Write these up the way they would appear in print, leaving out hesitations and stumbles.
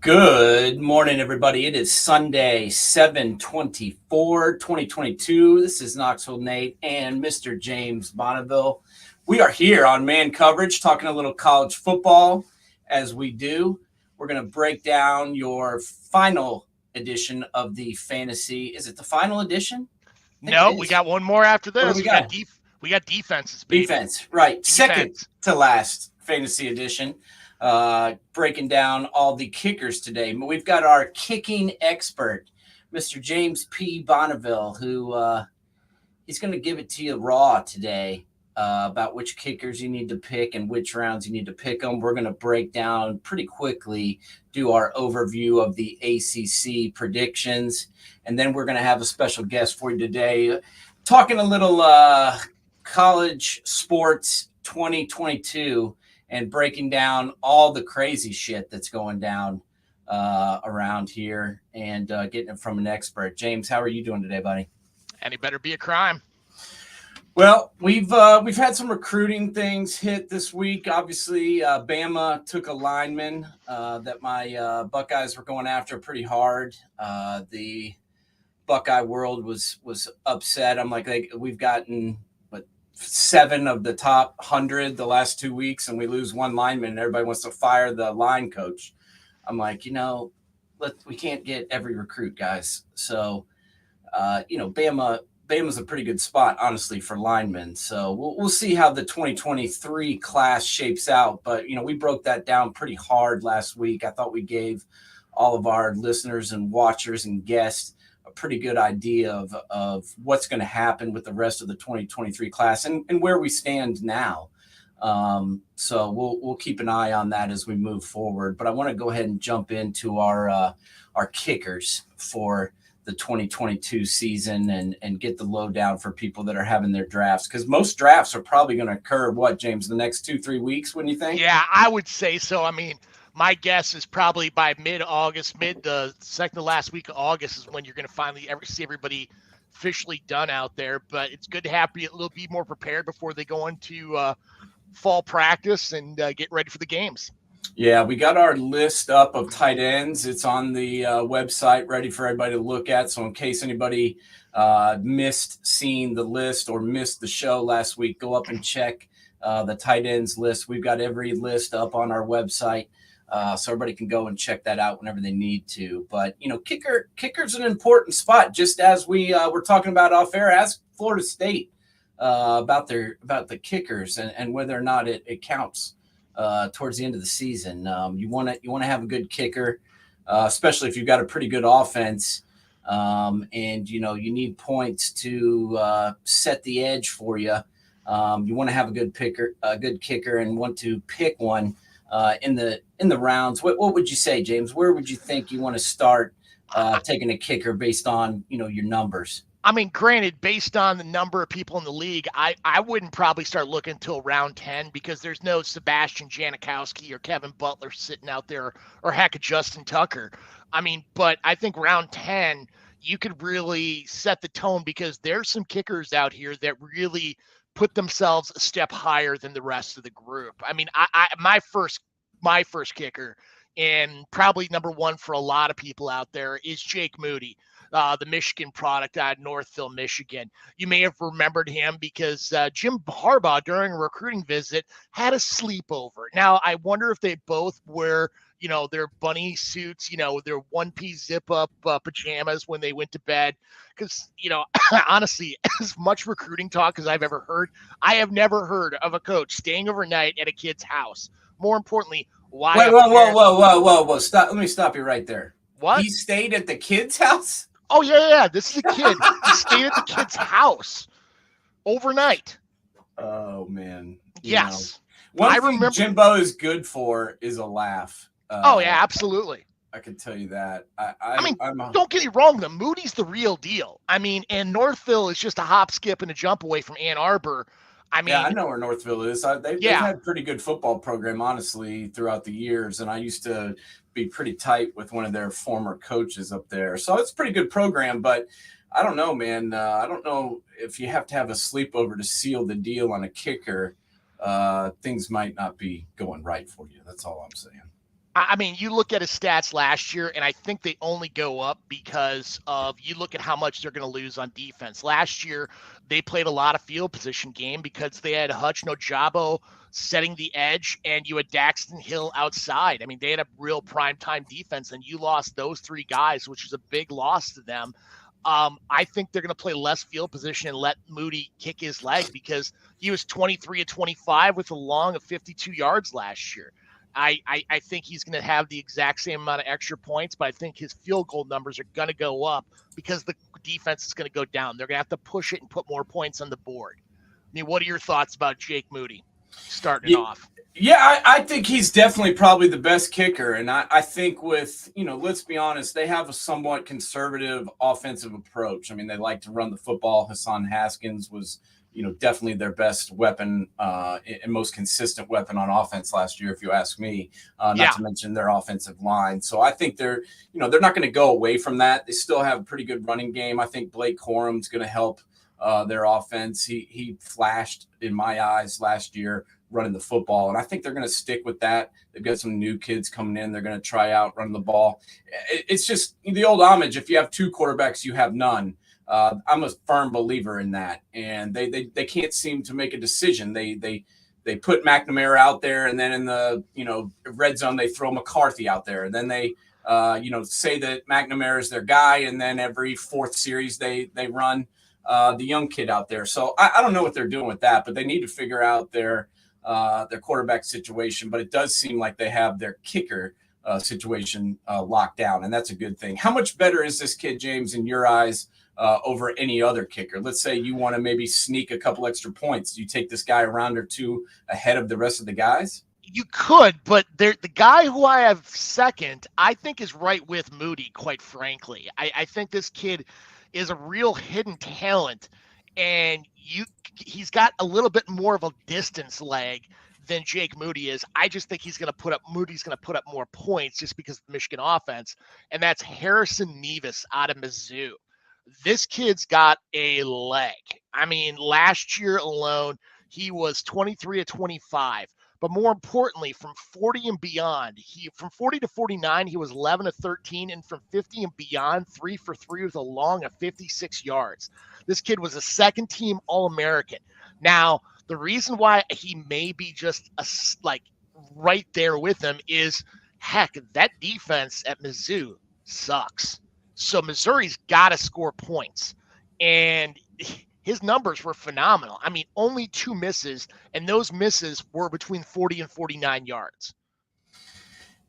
Good morning, everybody. It is Sunday, 7/24/2022. This is Knoxville Nate and Mr. James Bonneville. We are here on Man Coverage talking a little college football as we do. We're going to break down your final edition of the fantasy. Is it the final edition? No, we got one more after this. What do we got? We got defenses, baby. Defense, right. Defense. Second to last fantasy edition. Breaking down all the kickers today. We've got our kicking expert, Mr. James P. Bonneville, who he's going to give it to you raw today about which kickers you need to pick and which rounds you need to pick them. We're going to break down pretty quickly, do our overview of the ACC predictions, and then we're going to have a special guest for you today, talking a little college sports 2022 and breaking down all the crazy shit that's going down around here and getting it from an expert. James, how are you doing today, buddy? Any better be a crime. Well, we've had some recruiting things hit this week. Obviously, Bama took a lineman that my Buckeyes were going after pretty hard. The Buckeye world was upset. I'm like we've gotten 7 of the top 100 the last 2 weeks, and we lose one lineman, and everybody wants to fire the line coach. I'm like, we can't get every recruit, guys. So, Bama's a pretty good spot, honestly, for linemen. So we'll see how the 2023 class shapes out. But, we broke that down pretty hard last week. I thought we gave all of our listeners and watchers and guests a pretty good idea of what's going to happen with the rest of the 2023 class and where we stand now. So we'll keep an eye on that as we move forward. But I want to go ahead and jump into our kickers for the 2022 season and get the lowdown for people that are having their drafts, because most drafts are probably going to occur, James, the next 2-3 weeks, wouldn't you think? Yeah, I would say so. I mean, my guess is probably by mid-August, the second to last week of August is when you're going to finally see everybody officially done out there. But it's good to have a little bit more prepared before they go into fall practice and get ready for the games. Yeah, we got our list up of tight ends. It's on the website, ready for everybody to look at. So in case anybody missed seeing the list or missed the show last week, go up and check the tight ends list. We've got every list up on our website. So everybody can go and check that out whenever they need to. But, kicker's an important spot, just as we were talking about off air. Ask Florida State about the kickers and whether or not it counts towards the end of the season. You want to have a good kicker, especially if you've got a pretty good offense, and you need points to set the edge for you. You want to have a good kicker, and want to pick one in the rounds. What would you say, James? Where would you think you want to start taking a kicker based on your numbers? I mean, granted, based on the number of people in the league, I wouldn't probably start looking until round 10, because there's no Sebastian Janikowski or Kevin Butler sitting out there, or heck, Justin Tucker. I mean, but I think round 10, you could really set the tone, because there's some kickers out here that really put themselves a step higher than the rest of the group. I mean, my first kicker, and probably number one for a lot of people out there, is Jake Moody, the Michigan product out of Northville, Michigan. You may have remembered him because Jim Harbaugh, during a recruiting visit, had a sleepover. Now, I wonder if they both wear, their bunny suits, their one-piece zip-up pajamas when they went to bed. Because, honestly, as much recruiting talk as I've ever heard, I have never heard of a coach staying overnight at a kid's house. More importantly, why? Wait, whoa! Stop! Let me stop you right there. What? He stayed at the kid's house? Oh yeah. This is a kid. He stayed at the kid's house overnight. Oh man. Yes. One thing Jimbo is good for is a laugh. Oh yeah, absolutely. I can tell you that. Don't get me wrong. The Moody's the real deal. I mean, and Northville is just a hop, skip, and a jump away from Ann Arbor. I mean, I know where Northville is. They've had a pretty good football program, honestly, throughout the years. And I used to be pretty tight with one of their former coaches up there. So it's a pretty good program. But I don't know, man. I don't know if you have to have a sleepover to seal the deal on a kicker. Things might not be going right for you. That's all I'm saying. I mean, you look at his stats last year, and I think they only go up because of you look at how much they're going to lose on defense. Last year, they played a lot of field position game because they had Hutch Nojabo setting the edge, and you had Daxton Hill outside. I mean, they had a real primetime defense, and you lost those three guys, which is a big loss to them. I think they're going to play less field position and let Moody kick his leg because he was 23 of 25 with a long of 52 yards last year. I think he's going to have the exact same amount of extra points, but I think his field goal numbers are going to go up because the defense is going to go down. They're going to have to push it and put more points on the board. I mean, what are your thoughts about Jake Moody starting it off? Yeah, I think he's definitely probably the best kicker. And I think with, let's be honest, they have a somewhat conservative offensive approach. I mean, they like to run the football. Hassan Haskins was, definitely their best weapon and most consistent weapon on offense last year, if you ask me, not to mention their offensive line. So I think they're not going to go away from that. They still have a pretty good running game. I think Blake Corum's going to help their offense. He flashed in my eyes last year running the football, and I think they're going to stick with that. They've got some new kids coming in. They're going to try out running the ball. It's just the old homage. If you have two quarterbacks, you have none. I'm a firm believer in that, and they can't seem to make a decision. They put McNamara out there, and then in the red zone they throw McCarthy out there, and then they say that McNamara is their guy, and then every fourth series they run the young kid out there. So I don't know what they're doing with that, but they need to figure out their quarterback situation. But it does seem like they have their kicker situation locked down, and that's a good thing. How much better is this kid, James, in your eyes, over any other kicker? Let's say you want to maybe sneak a couple extra points. Do you take this guy a round or two ahead of the rest of the guys? You could, but the guy who I have second, I think is right with Moody, quite frankly. I think this kid is a real hidden talent, and he's got a little bit more of a distance leg than Jake Moody is. I just think Moody's going to put up more points just because of the Michigan offense, and that's Harrison Nevis out of Mizzou. This kid's got a leg. I mean, last year alone, he was 23 of 25. But more importantly, from 40 and beyond, from 40 to 49, he was 11 of 13. And from 50 and beyond, 3 for 3 with a long of 56 yards. This kid was a second-team All-American. Now, the reason why he may be just right there with him is, heck, that defense at Mizzou sucks. So Missouri's got to score points. And his numbers were phenomenal. I mean, only 2 misses, and those misses were between 40 and 49 yards.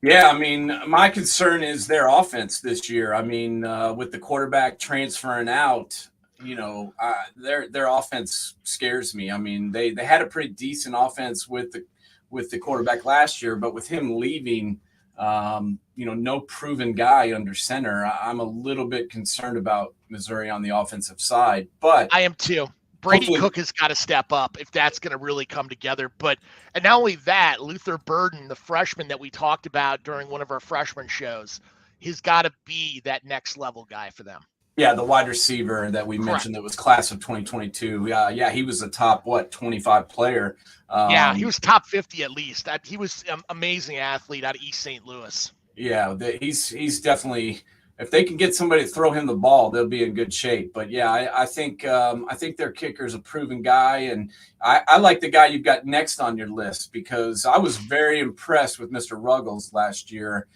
Yeah, I mean, my concern is their offense this year. I mean, with the quarterback transferring out, their offense scares me. I mean, they had a pretty decent offense with the quarterback last year, but with him leaving, no proven guy under center, I'm a little bit concerned about Missouri on the offensive side. But I am too. Brady Cook has got to step up if that's going to really come together. And not only that, Luther Burden, the freshman that we talked about during one of our freshman shows, he's got to be that next level guy for them. Yeah, the wide receiver that we mentioned that was class of 2022. Yeah, he was a top 25 player. He was top 50 at least. He was an amazing athlete out of East St. Louis. Yeah, he's definitely. If they can get somebody to throw him the ball, they'll be in good shape. But yeah, I think their kicker is a proven guy, and I like the guy you've got next on your list because I was very impressed with Mr. Ruggles last year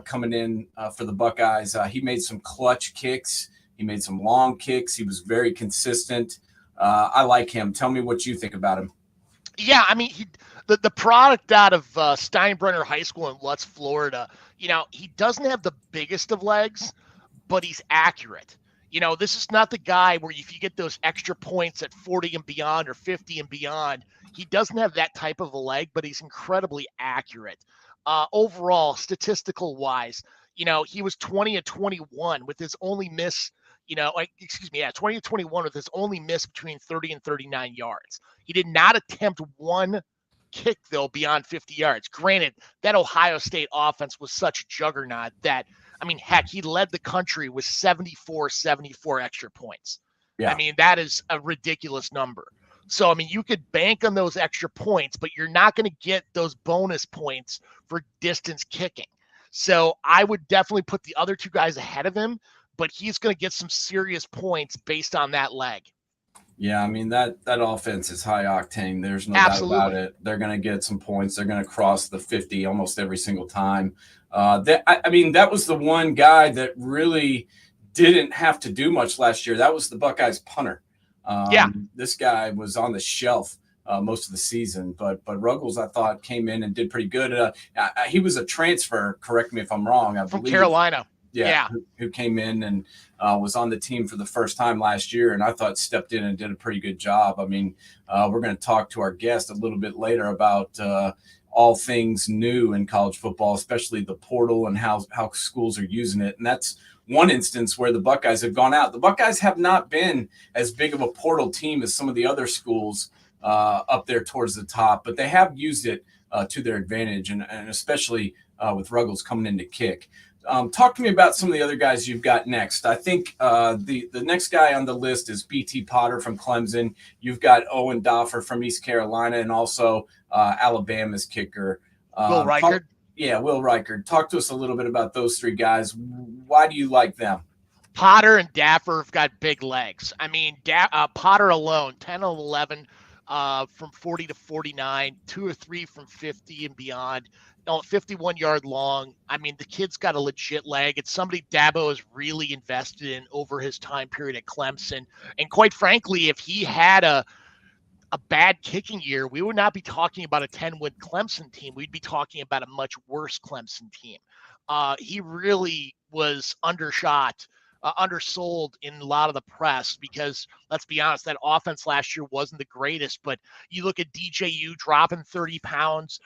coming in for the Buckeyes. He made some clutch kicks. He made some long kicks. He was very consistent. I like him. Tell me what you think about him. Yeah, I mean, the product out of Steinbrenner High School in Lutz, Florida, he doesn't have the biggest of legs, but he's accurate. This is not the guy where if you get those extra points at 40 and beyond or 50 and beyond, he doesn't have that type of a leg, but he's incredibly accurate. Overall, statistical wise, he was 20 of 21 with his only miss. 20 to 21 with his only miss between 30 and 39 yards. He did not attempt one kick, though, beyond 50 yards. Granted, that Ohio State offense was such a juggernaut that, I mean, heck, he led the country with 74 extra points. Yeah. I mean, that is a ridiculous number. So, I mean, you could bank on those extra points, but you're not going to get those bonus points for distance kicking. So I would definitely put the other two guys ahead of him, but he's going to get some serious points based on that leg. Yeah, I mean that offense is high octane. There's no doubt about Absolutely. it. They're going to get some points. They're going to cross the 50 almost every single time. I mean, that was the one guy that really didn't have to do much last year. That was the Buckeyes punter. Yeah. This guy was on the shelf most of the season, but Ruggles, I thought, came in and did pretty good. He was a transfer. Correct me if I'm wrong. I From believe Carolina. Yeah. who came in and was on the team for the first time last year, and I thought stepped in and did a pretty good job. I mean, we're going to talk to our guest a little bit later about all things new in college football, especially the portal and how schools are using it. And that's one instance where the Buckeyes have gone out. The Buckeyes have not been as big of a portal team as some of the other schools up there towards the top, but they have used it to their advantage, and especially with Ruggles coming in to kick. Talk to me about some of the other guys you've got next. I think the next guy on the list is B.T. Potter from Clemson. You've got Owen Doffer from East Carolina, and also Alabama's kicker. Will Reichard. Will Reichard. Talk to us a little bit about those three guys. Why do you like them? Potter and Daffer have got big legs. I mean, Potter alone, 10 of 11 from 40 to 49, 2 or 3 from 50 and beyond. 51-yard long. I mean, the kid's got a legit leg. It's somebody Dabo has really invested in over his time period at Clemson. And quite frankly, if he had a bad kicking year, we would not be talking about a 10-win Clemson team. We'd be talking about a much worse Clemson team. He really was undershot, undersold in a lot of the press because, let's be honest, that offense last year wasn't the greatest. But you look at DJU dropping 30 pounds,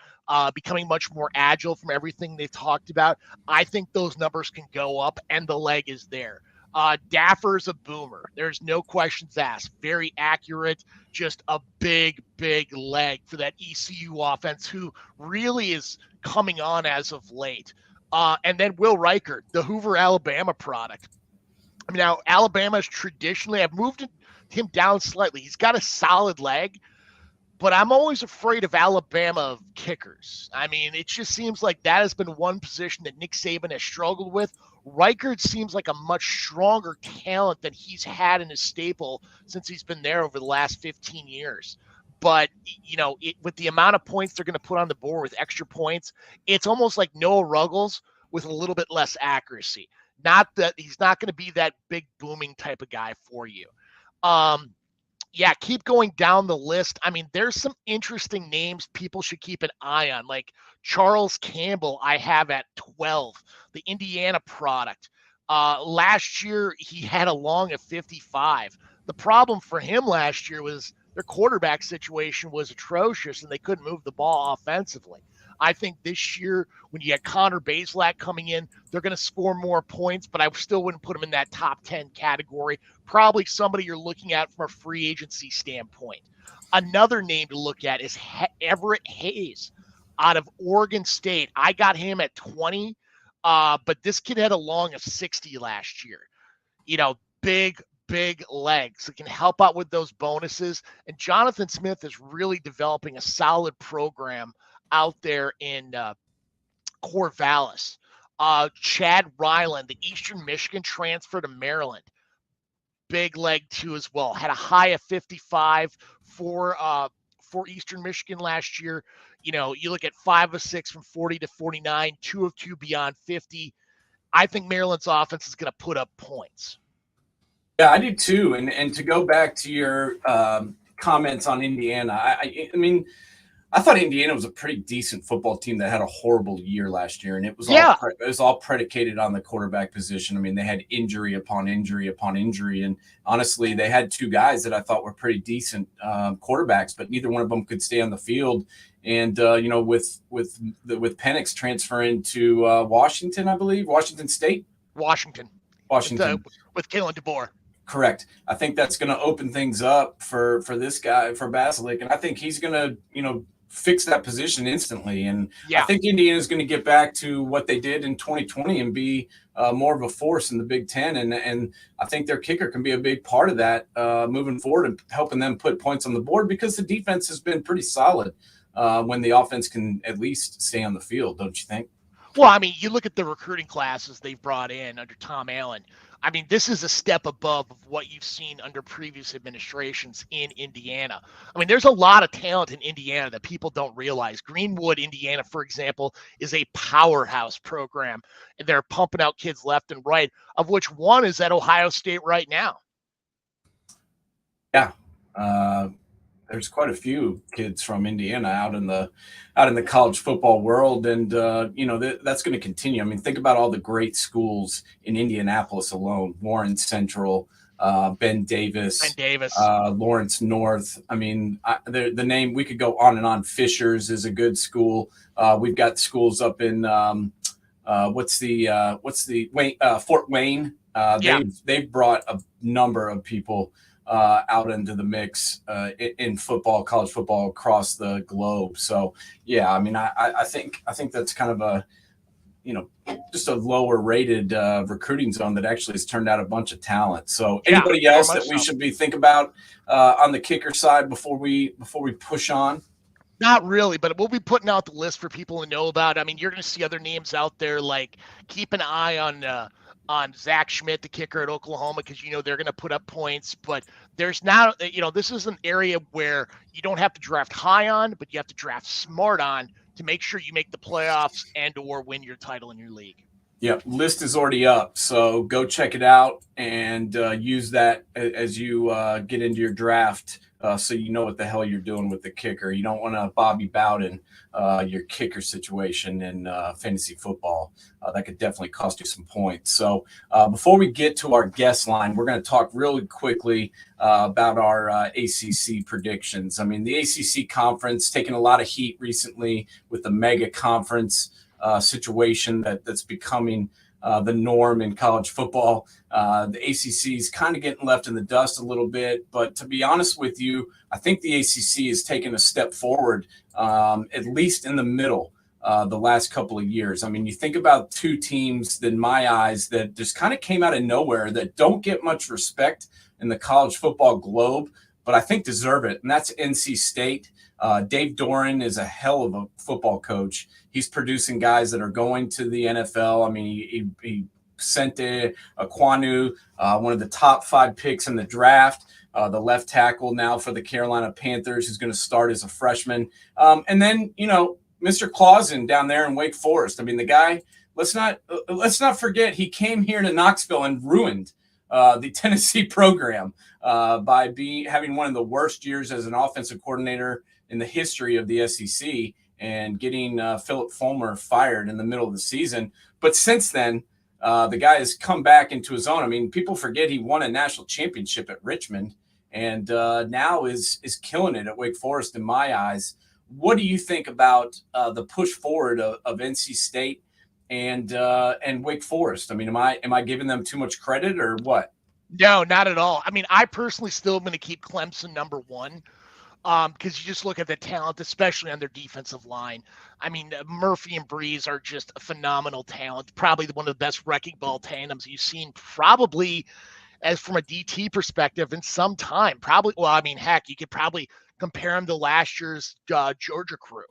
becoming much more agile from everything they've talked about. I think those numbers can go up, and the leg is there. Daffer's a boomer. There's no questions asked. Very accurate, just a big, big leg for that ECU offense, who really is coming on as of late. And then Will Reichard, the Hoover, Alabama product. I mean, now, Alabama's traditionally, I've moved him down slightly. He's got a solid leg, but I'm always afraid of Alabama kickers. I mean, it just seems like that has been one position that Nick Saban has struggled with. Reichard seems like a much stronger talent than he's had in his staple since he's been there over the last 15 years. But, with the amount of points they're going to put on the board with extra points, it's almost like Noah Ruggles with a little bit less accuracy. Not that he's not going to be that big booming type of guy for you. Keep going down the list. I mean, there's some interesting names people should keep an eye on, like Charles Campbell, I have at 12, the Indiana product. Last year, he had a long of 55. The problem for him last year was their quarterback situation was atrocious, and they couldn't move the ball offensively. I think this year, when you get Connor Bazelak coming in, they're going to score more points, but I still wouldn't put him in that top 10 category. Probably somebody you're looking at from a free agency standpoint. Another name to look at is Everett Hayes out of Oregon State. I got him at 20, but this kid had a long of 60 last year. Big legs. It can help out with those bonuses. And Jonathan Smith is really developing a solid program out there in Corvallis. Chad Ryland, the Eastern Michigan transfer to Maryland. Big leg too as well. Had a high of 55 for Eastern Michigan last year. You look at 5 of 6 from 40 to 49, 2 of 2 beyond 50. I think Maryland's offense is going to put up points. Yeah, I do too. And to go back to your comments on Indiana, I mean, I thought Indiana was a pretty decent football team that had a horrible year last year, and it was all predicated on the quarterback position. I mean, they had injury upon injury upon injury, and honestly, they had 2 guys that I thought were pretty decent quarterbacks, but neither one of them could stay on the field. And with Penix transferring to Washington, I believe Washington State, Washington, with Kalen DeBoer. Correct. I think that's going to open things up for this guy, for Bazelak, and I think he's going to fix that position instantly. And I Yeah. think Indiana's going to get back to what they did in 2020 and be more of a force in the Big Ten. And I think their kicker can be a big part of that moving forward and helping them put points on the board, because the defense has been pretty solid when the offense can at least stay on the field, don't you think? Well, I mean, you look at the recruiting classes they've brought in under Tom Allen. I mean, this is a step above of what you've seen under previous administrations in Indiana. I mean, there's a lot of talent in Indiana that people don't realize. Greenwood, Indiana, for example, is a powerhouse program, and they're pumping out kids left and right, of which one is at Ohio State right now. Yeah. There's quite a few kids from Indiana out in the college football world, and that's going to continue. I mean, think about all the great schools in Indianapolis alone: Warren Central, Ben Davis, Lawrence North. I mean, the name, we could go on and on. Fishers is a good school. We've got schools up in Fort Wayne. They've brought a number of people out into the mix in football, college football across the globe. So yeah, I mean, I think that's kind of a, just a lower rated recruiting zone that actually has turned out a bunch of talent. So anybody else that we should be thinking about on the kicker side before we push on? Not really, but we'll be putting out the list for people to know about. I mean, you're going to see other names out there, like keep an eye on Zach Schmidt, the kicker at Oklahoma, because they're going to put up points. But there's not, this is an area where you don't have to draft high on, but you have to draft smart on to make sure you make the playoffs and or win your title in your league. Yep, list is already up, so go check it out and use that as you get into your draft, so you know what the hell you're doing with the kicker. You don't want to Bobby Bowden your kicker situation in fantasy football. That could definitely cost you some points. So before we get to our guest line, we're going to talk really quickly about our ACC predictions. I mean, the ACC conference taking a lot of heat recently with the mega conference situation that's becoming the norm in college football. The ACC is kind of getting left in the dust a little bit, but to be honest with you, I think the ACC has taken a step forward, at least in the middle, the last couple of years. I mean, you think about two teams, in my eyes, that just kind of came out of nowhere, that don't get much respect in the college football globe, but I think deserve it, and that's NC State. Dave Doran is a hell of a football coach. He's producing guys that are going to the NFL. I mean, he sent Aquanu, one of the top 5 picks in the draft, the left tackle now for the Carolina Panthers, who's going to start as a freshman. And then, Mr. Clausen down there in Wake Forest. I mean, the guy, let's not forget, he came here to Knoxville and ruined the Tennessee program by having one of the worst years as an offensive coordinator in the history of the SEC, and getting Philip Fulmer fired in the middle of the season. But since then, the guy has come back into his own. I mean, people forget he won a national championship at Richmond, and now is killing it at Wake Forest in my eyes. What do you think about the push forward of NC State and Wake Forest? I mean, am I giving them too much credit or what? No, not at all. I mean, I personally still am going to keep Clemson number 1. Because you just look at the talent, especially on their defensive line. I mean, Murphy and Breeze are just a phenomenal talent, probably one of the best wrecking ball tandems you've seen, probably as from a DT perspective in some time. Probably, well, I mean, heck, you could probably compare them to last year's Georgia crew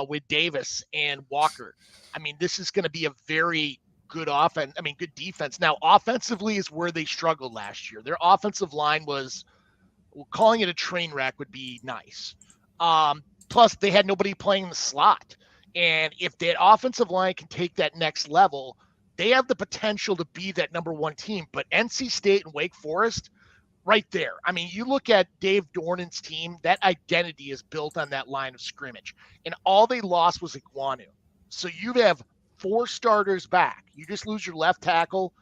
with Davis and Walker. I mean, this is going to be a very good offense. I mean, good defense. Now, offensively is where they struggled last year. Their offensive line was, calling it a train wreck would be nice. Plus, they had nobody playing in the slot. And if that offensive line can take that next level, they have the potential to be that number 1 team. But NC State and Wake Forest, right there. I mean, you look at Dave Dornan's team, that identity is built on that line of scrimmage. And all they lost was Aquanu. So you have 4 starters back. You just lose your left tackle,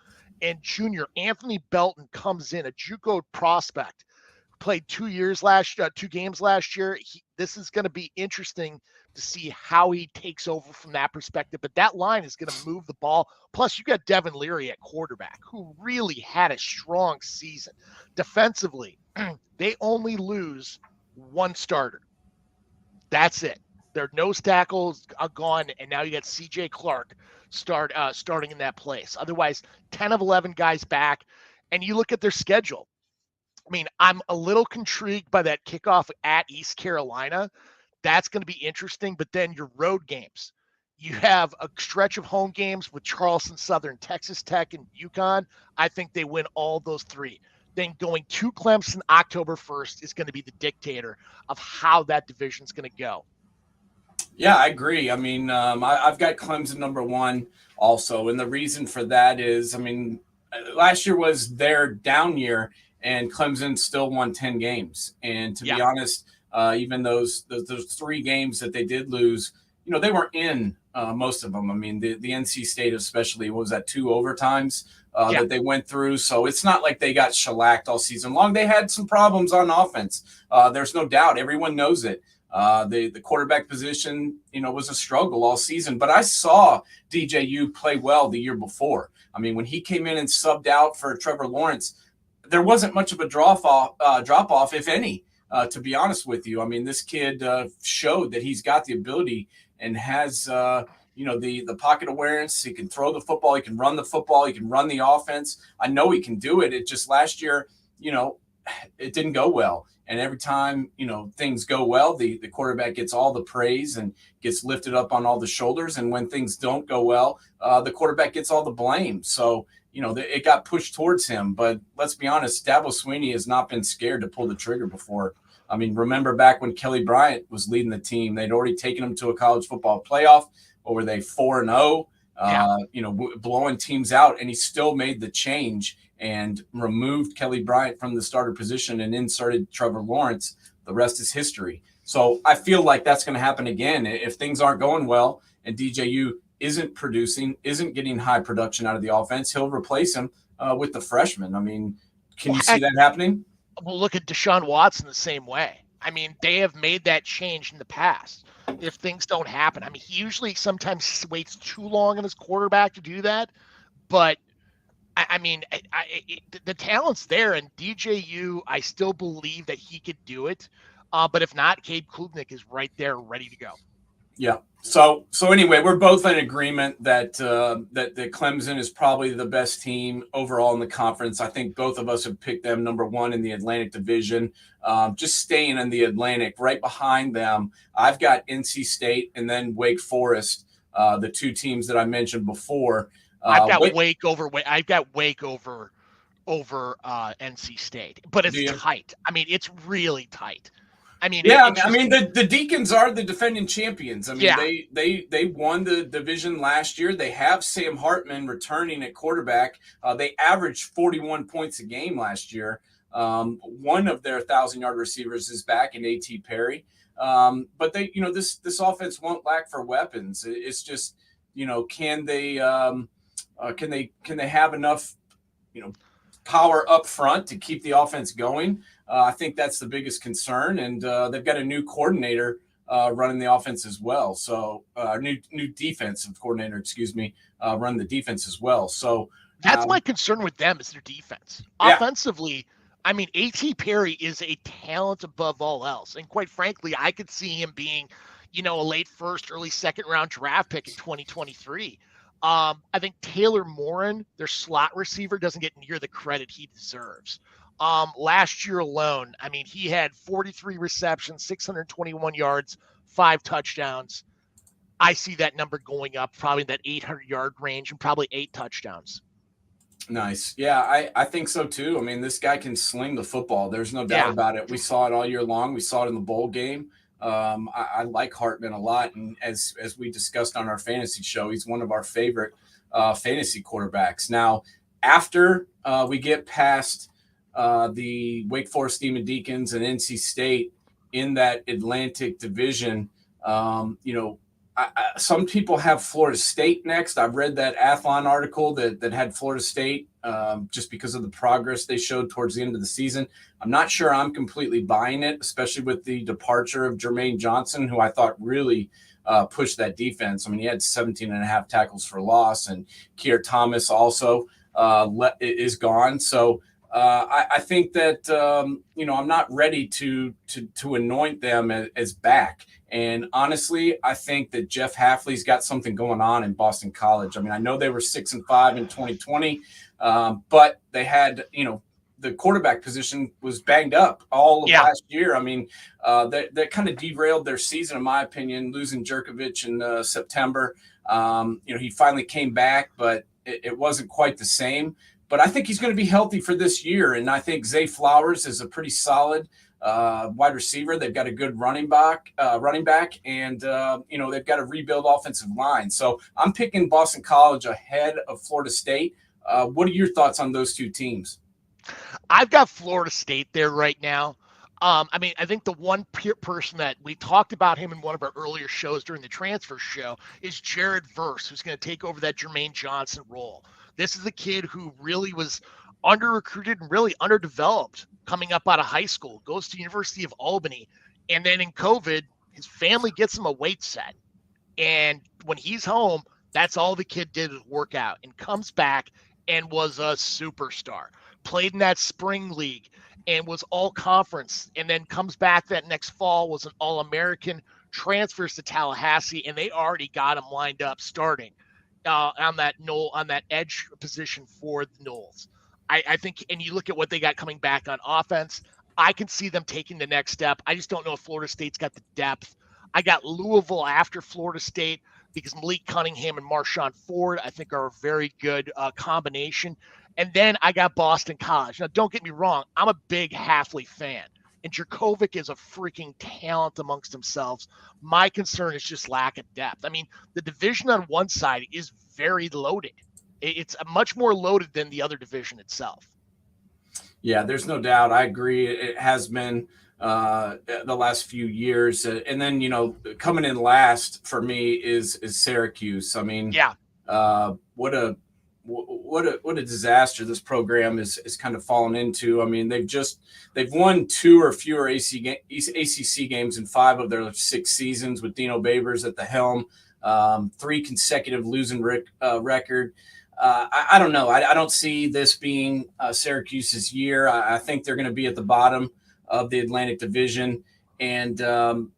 and junior Anthony Belton comes in, a JUCO prospect. Played 2 games last year. This is going to be interesting to see how he takes over from that perspective. But that line is going to move the ball. Plus, you got Devin Leary at quarterback, who really had a strong season. Defensively, they only lose 1 starter. That's it. Their nose tackles are gone, and now you got C.J. Clark starting in that place. Otherwise, 10 of 11 guys back, and you look at their schedule. I mean, I'm a little intrigued by that kickoff at East Carolina. That's going to be interesting, but then your road games. You have a stretch of home games with Charleston Southern, Texas Tech, and UConn. I think they win all those three. Then going to Clemson October 1st is going to be the dictator of how that division is going to go. Yeah, I agree. I mean, I've got Clemson number one also. And the reason for that is, I mean, last year was their down year, and Clemson still won 10 games. And to be honest, even those 3 games that they did lose, they weren't in most of them. I mean, the NC State especially, was that 2 overtimes that they went through. So it's not like they got shellacked all season long. They had some problems on offense. There's no doubt. Everyone knows it. The quarterback position, was a struggle all season. But I saw DJU play well the year before. I mean, when he came in and subbed out for Trevor Lawrence, there wasn't much of a drop off, if any, to be honest with you. I mean, this kid showed that he's got the ability and has, the pocket awareness. He can throw the football. He can run the football. He can run the offense. I know he can do it. It just last year, it didn't go well. And every time, things go well, the quarterback gets all the praise and gets lifted up on all the shoulders. And when things don't go well, the quarterback gets all the blame. So, it got pushed towards him. But let's be honest, Dabo Swinney has not been scared to pull the trigger before. I mean, remember back when Kelly Bryant was leading the team, they'd already taken him to a college football playoff. Or were they 4-0, blowing teams out, and he still made the change and removed Kelly Bryant from the starter position and inserted Trevor Lawrence. The rest is history. So I feel like that's going to happen again. If things aren't going well and DJU isn't producing, isn't getting high production out of the offense, he'll replace him with the freshman. I mean, can you see that happening? Well, look at Deshaun Watson the same way. I mean, they have made that change in the past. If things don't happen, I mean, he usually sometimes waits too long on his quarterback to do that. But I mean, the talent's there, and DJU, I still believe that he could do it. But if not, Cade Klubnik is right there, ready to go. Yeah. So anyway, we're both in agreement that that Clemson is probably the best team overall in the conference. I think both of us have picked them number one in the Atlantic Division. Just staying in the Atlantic, right behind them, I've got NC State and then Wake Forest, the 2 teams that I mentioned before. I've got Wake over NC State, but it's tight. I mean, it's really tight. I mean, the Deacons are the defending champions. I mean, they won the division last year. They have Sam Hartman returning at quarterback. They averaged 41 points a game last year. One of their 1,000-yard receivers is back in A.T. Perry. But they, this offense won't lack for weapons. It's just, can they have enough, power up front to keep the offense going? I think that's the biggest concern, and they've got a new coordinator running the offense as well. So new defensive coordinator, run the defense as well. So that's my concern with them is their defense. Offensively, I mean, A.T. Perry is a talent above all else, and quite frankly, I could see him being, a late first, early second round draft pick in 2023. I think Taylor Morin, their slot receiver, doesn't get near the credit he deserves. Last year alone, I mean, he had 43 receptions, 621 yards, 5 touchdowns. I see that number going up probably in that 800-yard range and probably 8 touchdowns. Nice. Yeah, I think so too. I mean, this guy can sling the football. There's no doubt about it. We saw it all year long. We saw it in the bowl game. I like Hartman a lot. And as we discussed on our fantasy show, he's one of our favorite fantasy quarterbacks. Now, after we get past the Wake Forest Demon Deacons and NC State in that Atlantic Division, some people have Florida State next. I've read that Athlon article that had Florida State just because of the progress they showed towards the end of the season. I'm not sure I'm completely buying it, especially with the departure of Jermaine Johnson, who I thought really pushed that defense. I mean, he had 17 and a half tackles for loss, and Keir Thomas also is gone. So I think that, I'm not ready to anoint them as back. And honestly, I think that Jeff Hafley's got something going on in Boston College. I mean, I know they were 6-5 in 2020, but they had, the quarterback position was banged up all of last year. I mean, that kind of derailed their season, in my opinion, losing Jerkovich in September. He finally came back, but it wasn't quite the same. But I think he's going to be healthy for this year. And I think Zay Flowers is a pretty solid wide receiver. They've got a good running back, and they've got a rebuild offensive line. So I'm picking Boston College ahead of Florida State. What are your thoughts on those two teams? I've got Florida State there right now. I think the one person that we talked about him in one of our earlier shows during the transfer show is Jared Verse, who's going to take over that Jermaine Johnson role. This is a kid who really was under-recruited and really underdeveloped coming up out of high school, goes to University of Albany, and then in COVID, his family gets him a weight set. And when he's home, that's all the kid did was work out and comes back and was a superstar. Played in that spring league and was all conference, and then comes back that next fall, was an All-American, transfers to Tallahassee, and they already got him lined up starting on that edge position for the Noles. I think, and you look at what they got coming back on offense, I can see them taking the next step. I just don't know if Florida State's got the depth. I got Louisville after Florida State because Malik Cunningham and Marshawn Ford, I think, are a very good combination. And then I got Boston College. Now, don't get me wrong. I'm a big Hafley fan, and Jerkovic is a freaking talent amongst themselves. My concern is just lack of depth. I mean, the division on one side is very loaded. It's much more loaded than the other division itself. Yeah, there's no doubt. I agree. It has been the last few years. And then, coming in last for me is Syracuse. I mean, what a disaster this program is kind of fallen into. I mean, they've won 2 or fewer ACC games in 5 of their 6 seasons with Dino Babers at the helm. 3 consecutive losing record. I don't know. I don't see this being Syracuse's year. I think they're going to be at the bottom of the Atlantic Division, and I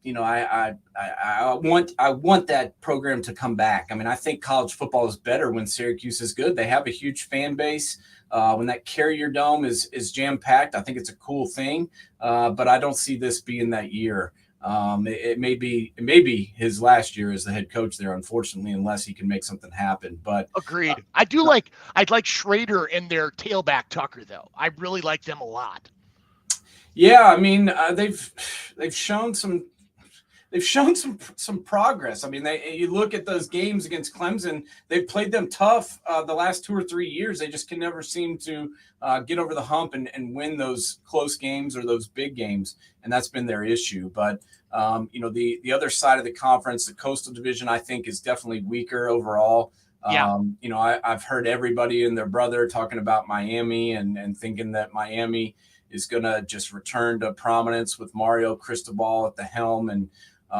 want that program to come back. I mean, I think college football is better when Syracuse is good. They have a huge fan base. When that Carrier Dome is jam packed, I think it's a cool thing. But I don't see this being that year. It may be his last year as the head coach there, unfortunately, unless he can make something happen. But agreed. I'd like Schrader and their tailback Tucker, though. I really like them a lot. Yeah, I mean, they've shown some progress. I mean, you look at those games against Clemson, they've played them tough the last 2 or 3 years. They just can never seem to get over the hump and win those close games or those big games, and that's been their issue. But the other side of the conference, the Coastal Division, I think is definitely weaker overall. Yeah. I've heard everybody and their brother talking about Miami and thinking that Miami is going to just return to prominence with Mario Cristobal at the helm and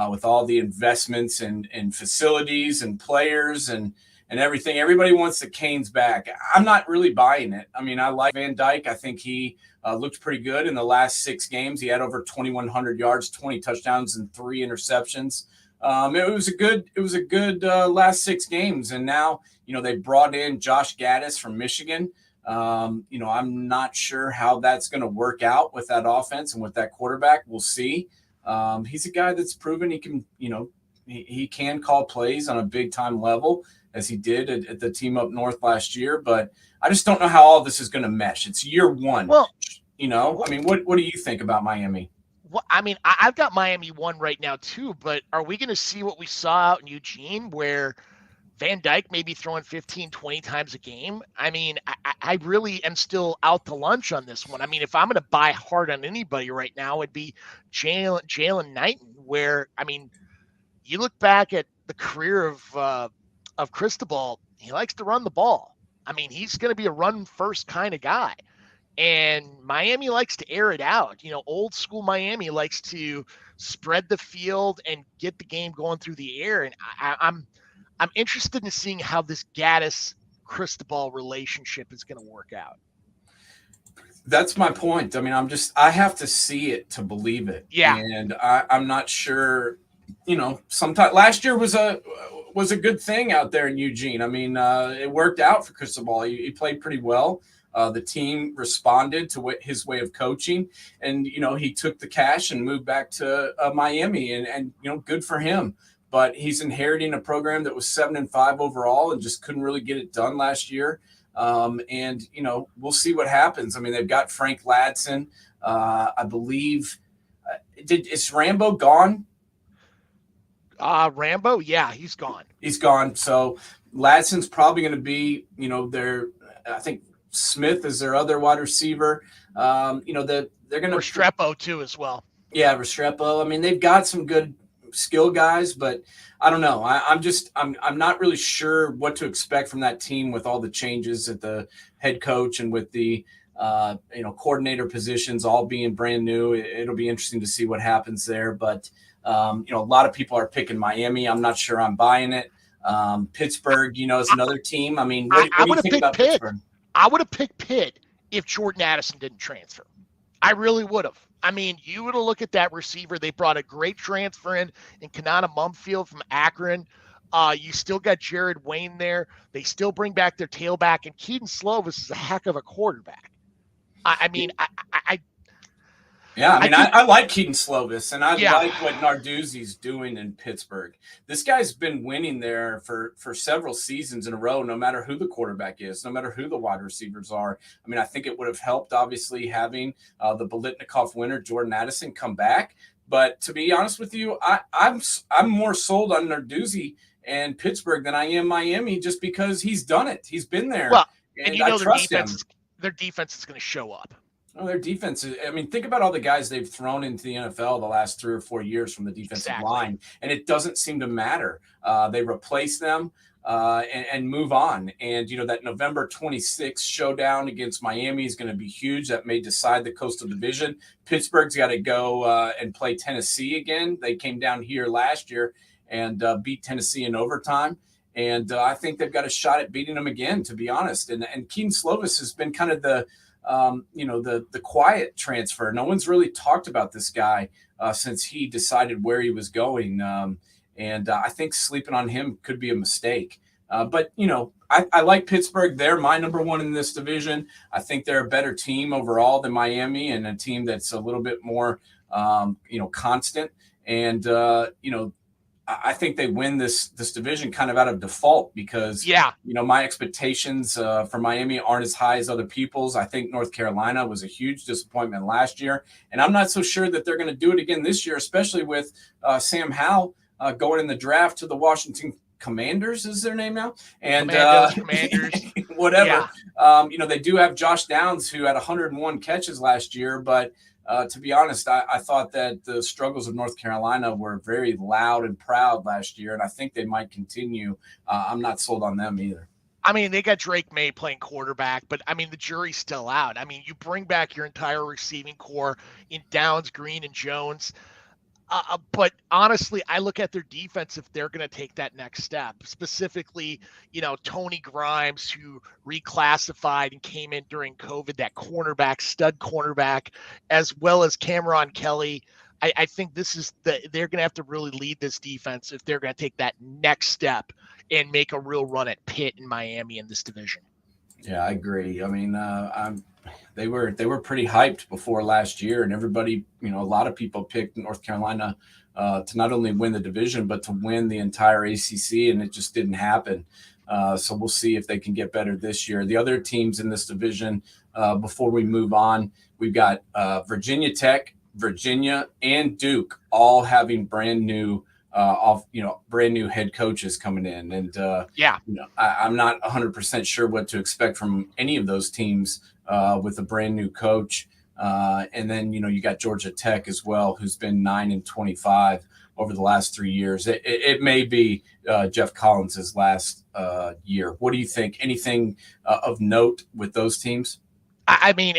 with all the investments and facilities and players and everything. Everybody wants the Canes back. I'm not really buying it. I mean, I like Van Dyke. I think he looked pretty good in the last 6 games. He had over 2,100 yards, 20 touchdowns, and 3 interceptions. It was a good last 6 games. And now, they brought in Josh Gaddis from Michigan. I'm not sure how that's going to work out with that offense and with that quarterback. We'll see. He's a guy that's proven he can, he can call plays on a big time level as he did at the team up north last year. But I just don't know how all this is going to mesh. It's year 1. Well, I mean, what do you think about Miami? Well, I mean, I've got Miami 1 right now too, but are we going to see what we saw out in Eugene where Van Dyke may be throwing 15, 20 times a game? I mean, I really am still out to lunch on this one. I mean, if I'm going to buy hard on anybody right now, it'd be Jalen Knighton, where, I mean, you look back at the career of Cristobal, he likes to run the ball. I mean, he's going to be a run-first kind of guy. And Miami likes to air it out. Old school Miami likes to spread the field and get the game going through the air. And I'm interested in seeing how this Gaddis-Cristobal relationship is going to work out. That's my point. I mean, I have to see it to believe it. Yeah. And I'm not sure Sometimes last year was a good thing out there in Eugene. I mean, it worked out for Cristobal. He played pretty well. The team responded to his way of coaching, and he took the cash and moved back to Miami, and good for him. But he's inheriting a program that was 7-5 overall and just couldn't really get it done last year. And we'll see what happens. I mean, they've got Frank Ladson, I believe. Is Rambo gone? Rambo, yeah, he's gone. He's gone. So Ladson's probably going to be, I think Smith is their other wide receiver. They're going to Restrepo too as well. Yeah, Restrepo. I mean, they've got some good skill guys, but I don't know. I'm not really sure what to expect from that team with all the changes at the head coach and with the coordinator positions all being brand new. It'll be interesting to see what happens there. But a lot of people are picking Miami. I'm not sure I'm buying it. Pittsburgh, is another team. I mean, what do you think about Pitt. Pittsburgh? I would have picked Pitt if Jordan Addison didn't transfer. I really would have. I mean, you would have looked at that receiver. They brought a great transfer in Kanata Mumfield from Akron. You still got Jared Wayne there. They still bring back their tailback, and Keaton Slovis is a heck of a quarterback. I like Keaton Slovis, and I like what Narduzzi's doing in Pittsburgh. This guy's been winning there for several seasons in a row, no matter who the quarterback is, no matter who the wide receivers are. I mean, I think it would have helped, obviously, having the Biletnikoff winner, Jordan Addison, come back. But to be honest with you, I'm more sold on Narduzzi and Pittsburgh than I am Miami, just because he's done it. He's been there. Well, and I trust him. Their defense is going to show up. Oh, their defense is, I mean, think about all the guys they've thrown into the NFL the last 3 or 4 years from the defensive line, and it doesn't seem to matter. They replace them and move on. And, that November 26th showdown against Miami is going to be huge. That may decide the Coastal Division. Pittsburgh's got to go and play Tennessee again. They came down here last year and beat Tennessee in overtime. And I think they've got a shot at beating them again, to be honest. And Keaton Slovis has been kind of the quiet transfer. No one's really talked about this guy since he decided where he was going. And I think sleeping on him could be a mistake. But I like Pittsburgh. They're my number one in this division. I think they're a better team overall than Miami, and a team that's a little bit more, constant. And, I think they win this division kind of out of default because, my expectations for Miami aren't as high as other people's. I think North Carolina was a huge disappointment last year, and I'm not so sure that they're going to do it again this year, especially with Sam Howell going in the draft to the Washington Commanders is their name now, and Commanders. Whatever. They do have Josh Downs, who had 101 catches last year, but to be honest, I thought that the struggles of North Carolina were very loud and proud last year, and I think they might continue. I'm not sold on them either. I mean, they got Drake May playing quarterback, but I mean, the jury's still out. I mean, you bring back your entire receiving core in Downs, Green, and Jones. But honestly, I look at their defense if they're going to take that next step. Specifically, Tony Grimes, who reclassified and came in during COVID, that stud cornerback, as well as Cameron Kelly. I think they're going to have to really lead this defense if they're going to take that next step and make a real run at Pitt and Miami in this division. Yeah, I agree. I mean, they were pretty hyped before last year, and everybody, a lot of people picked North Carolina to not only win the division, but to win the entire ACC, and it just didn't happen. So we'll see if they can get better this year. The other teams in this division, before we move on, we've got Virginia Tech, Virginia, and Duke all having brand new head coaches coming in. And, I'm not 100% sure what to expect from any of those teams with a brand new coach. And then, you got Georgia Tech as well, who's been 9-25 over the last 3 years. It may be Jeff Collins' last year. What do you think? Anything of note with those teams? I mean,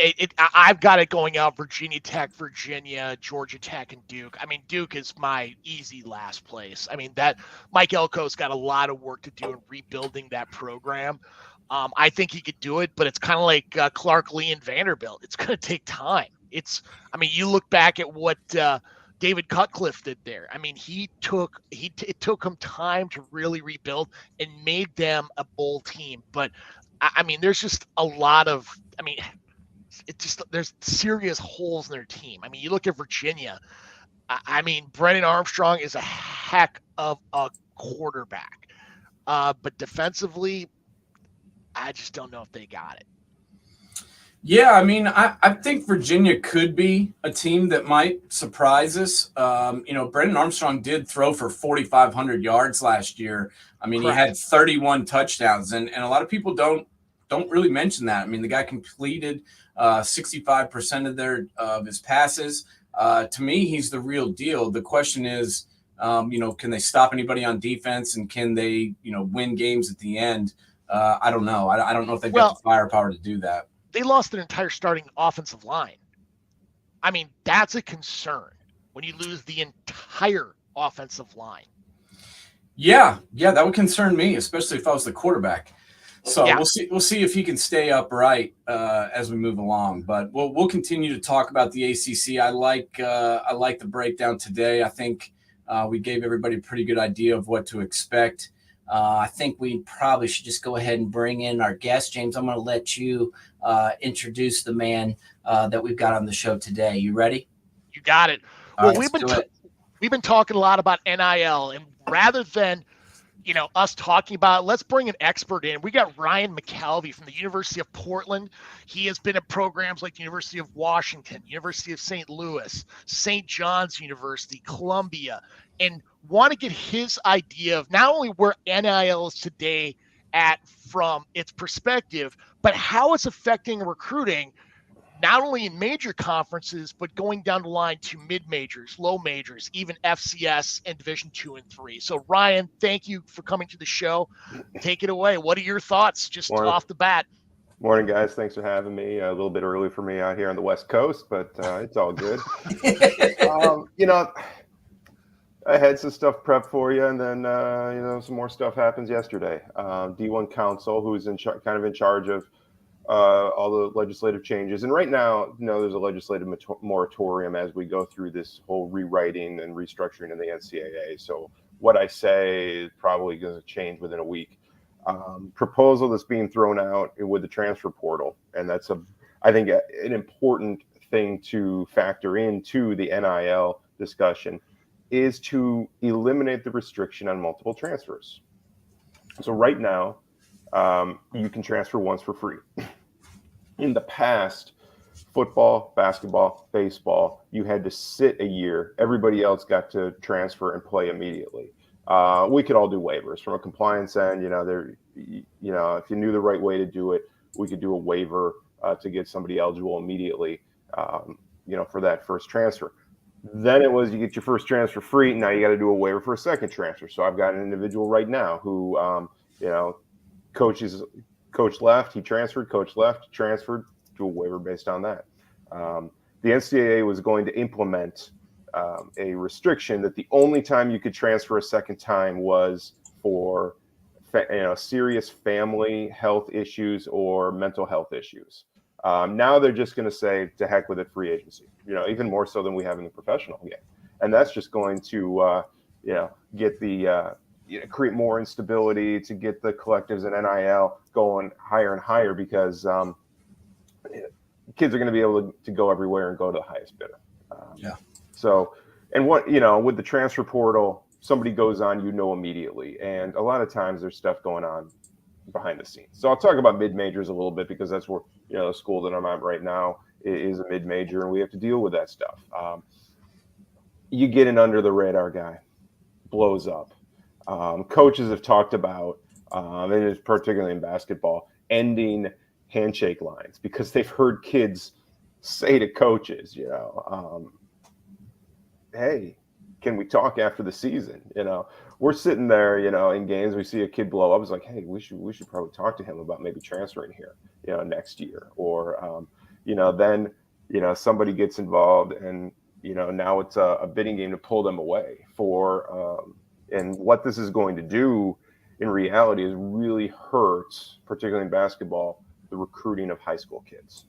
I've got it going out Virginia Tech, Virginia, Georgia Tech, and Duke. I mean, Duke is my easy last place. I mean, that Mike Elko's got a lot of work to do in rebuilding that program. I think he could do it, but it's kind of like Clark Lee and Vanderbilt. It's going to take time. You look back at what David Cutcliffe did there. I mean, it took him time to really rebuild and made them a bowl team. But I mean, there's just a lot of, I mean, there's serious holes in their team. I mean, you look at Virginia. I mean, Brennan Armstrong is a heck of a quarterback. But defensively, I just don't know if they got it. Yeah, I mean, I think Virginia could be a team that might surprise us. Brennan Armstrong did throw for 4,500 yards last year. I mean, Correct. He had 31 touchdowns, and a lot of people don't really mention that. I mean, the guy completed 65% of his passes. To me, he's the real deal. The question is, can they stop anybody on defense, and can they, win games at the end? I don't know. I don't know if they've got the firepower to do that. They lost their entire starting offensive line. I mean, that's a concern when you lose the entire offensive line. Yeah, that would concern me, especially if I was the quarterback. So Yeah. We'll see if he can stay upright as we move along. But we'll continue to talk about the ACC. I like the breakdown today. I think we gave everybody a pretty good idea of what to expect. I think we probably should just go ahead and bring in our guest. James, I'm going to let you introduce the man that we've got on the show today. You ready? You got it. All Well, right, we've been talking a lot about NIL, and rather than us talking about it, let's bring an expert in. We got Ryan McAlvey from the University of Portland. He has been at programs like the University of Washington, University of St. Louis, St. John's University, Columbia, and want to get his idea of not only where NIL is today at from its perspective, but how it's affecting recruiting, not only in major conferences, but going down the line to mid-majors, low majors, even FCS and Division 2 and 3. So, Ryan, thank you for coming to the show. Take it away. What are your thoughts just off the bat? Morning, guys. Thanks for having me. A little bit early for me out here on the West Coast, but it's all good. I had some stuff prepped for you, and then some more stuff happens yesterday. D1 Council, who's in charge of all the legislative changes, and right now, there's a legislative moratorium as we go through this whole rewriting and restructuring in the NCAA. So what I say is probably going to change within a week. Proposal that's being thrown out with the transfer portal, and that's I think an important thing to factor into the NIL discussion, is to eliminate the restriction on multiple transfers. So right now, you can transfer once for free. In the past, football, basketball, baseball, you had to sit a year. Everybody else got to transfer and play immediately. We could all do waivers from a compliance end. If you knew the right way to do it, we could do a waiver to get somebody eligible immediately, for that first transfer. Then it was, you get your first transfer free. Now you got to do a waiver for a second transfer. So I've got an individual right now who, coach left, he transferred, coach left, transferred, do a waiver based on that. The NCAA was going to implement a restriction that the only time you could transfer a second time was for serious family health issues or mental health issues. Now they're just going to say, to heck with it, free agency, even more so than we have in the professional game. And that's just going to, get the, create more instability, to get the collectives and NIL going higher and higher, because kids are going to be able to go everywhere and go to the highest bidder. So, and with the transfer portal, somebody goes on, immediately. And a lot of times there's stuff going on behind the scenes. So I'll talk about mid-majors a little bit, because that's where, the school that I'm at right now is a mid-major, and we have to deal with that stuff. You get an under the radar guy, blows up. Coaches have talked about, and it's particularly in basketball, ending handshake lines, because they've heard kids say to coaches, hey, can we talk after the season? We're sitting there, in games, we see a kid blow up. It's like, hey, we should probably talk to him about maybe transferring here, next year. Or, then, somebody gets involved, and, now it's a bidding game to pull them away for, and what this is going to do in reality is really hurt, particularly in basketball, the recruiting of high school kids.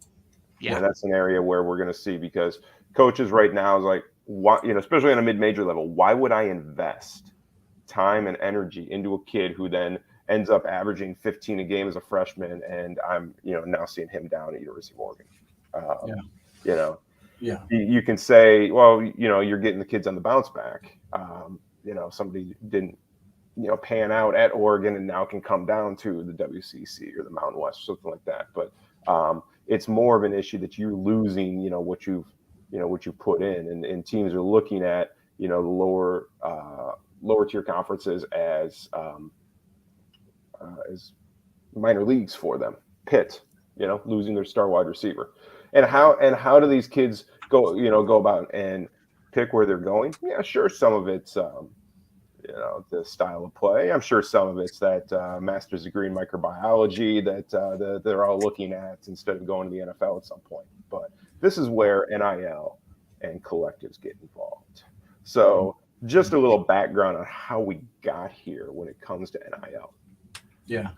Yeah. And that's an area where we're going to see, because coaches right now is like, why, especially on a mid-major level, why would I invest time and energy into a kid who then ends up averaging 15 a game as a freshman, and I'm, now seeing him down at University of Oregon? You can say, well, you're getting the kids on the bounce back. Somebody didn't, pan out at Oregon and now can come down to the WCC or the Mountain West, something like that. But it's more of an issue that you're losing, what you put in, and teams are looking at, the lower tier conferences as minor leagues for them. Pitt, losing their star wide receiver, and how do these kids go about and pick where they're going? Yeah, sure, some of it's the style of play. I'm sure some of it's that master's degree in microbiology that they're all looking at instead of going to the NFL at some point. But this is where NIL and collectives get involved. So just a little background on how we got here when it comes to NIL. Yeah.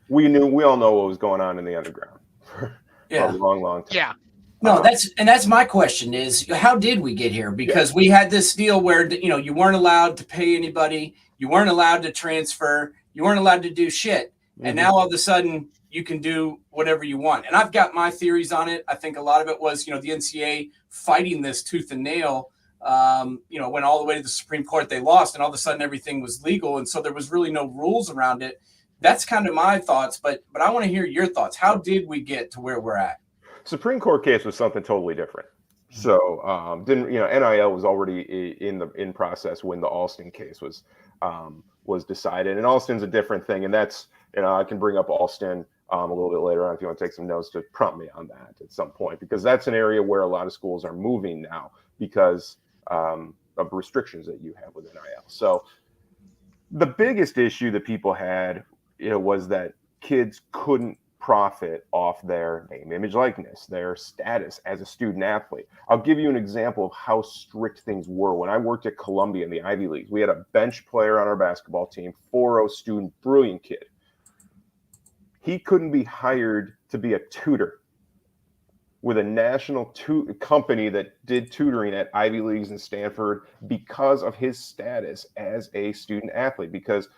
We all know what was going on in the underground for a long, long time. Yeah. No, that's my question is, how did we get here? Because we had this deal where, you weren't allowed to pay anybody. You weren't allowed to transfer. You weren't allowed to do shit. And now all of a sudden you can do whatever you want. And I've got my theories on it. I think a lot of it was, the NCAA fighting this tooth and nail, went all the way to the Supreme Court. They lost, and all of a sudden everything was legal. And so there was really no rules around it. That's kind of my thoughts, but I want to hear your thoughts. How did we get to where we're at? Supreme Court case was something totally different. So NIL was already in process when the Alston case was decided, and Alston's a different thing, and that's I can bring up Alston a little bit later on if you want to take some notes to prompt me on that at some point, because that's an area where a lot of schools are moving now because of restrictions that you have with NIL. So the biggest issue that people had was that kids couldn't profit off their name, image, likeness, their status as a student athlete. I'll give you an example of how strict things were. When I worked at Columbia in the Ivy League, we had a bench player on our basketball team, 4.0 student, brilliant kid. He couldn't be hired to be a tutor with a national company that did tutoring at Ivy Leagues in Stanford because of his status as a student athlete, because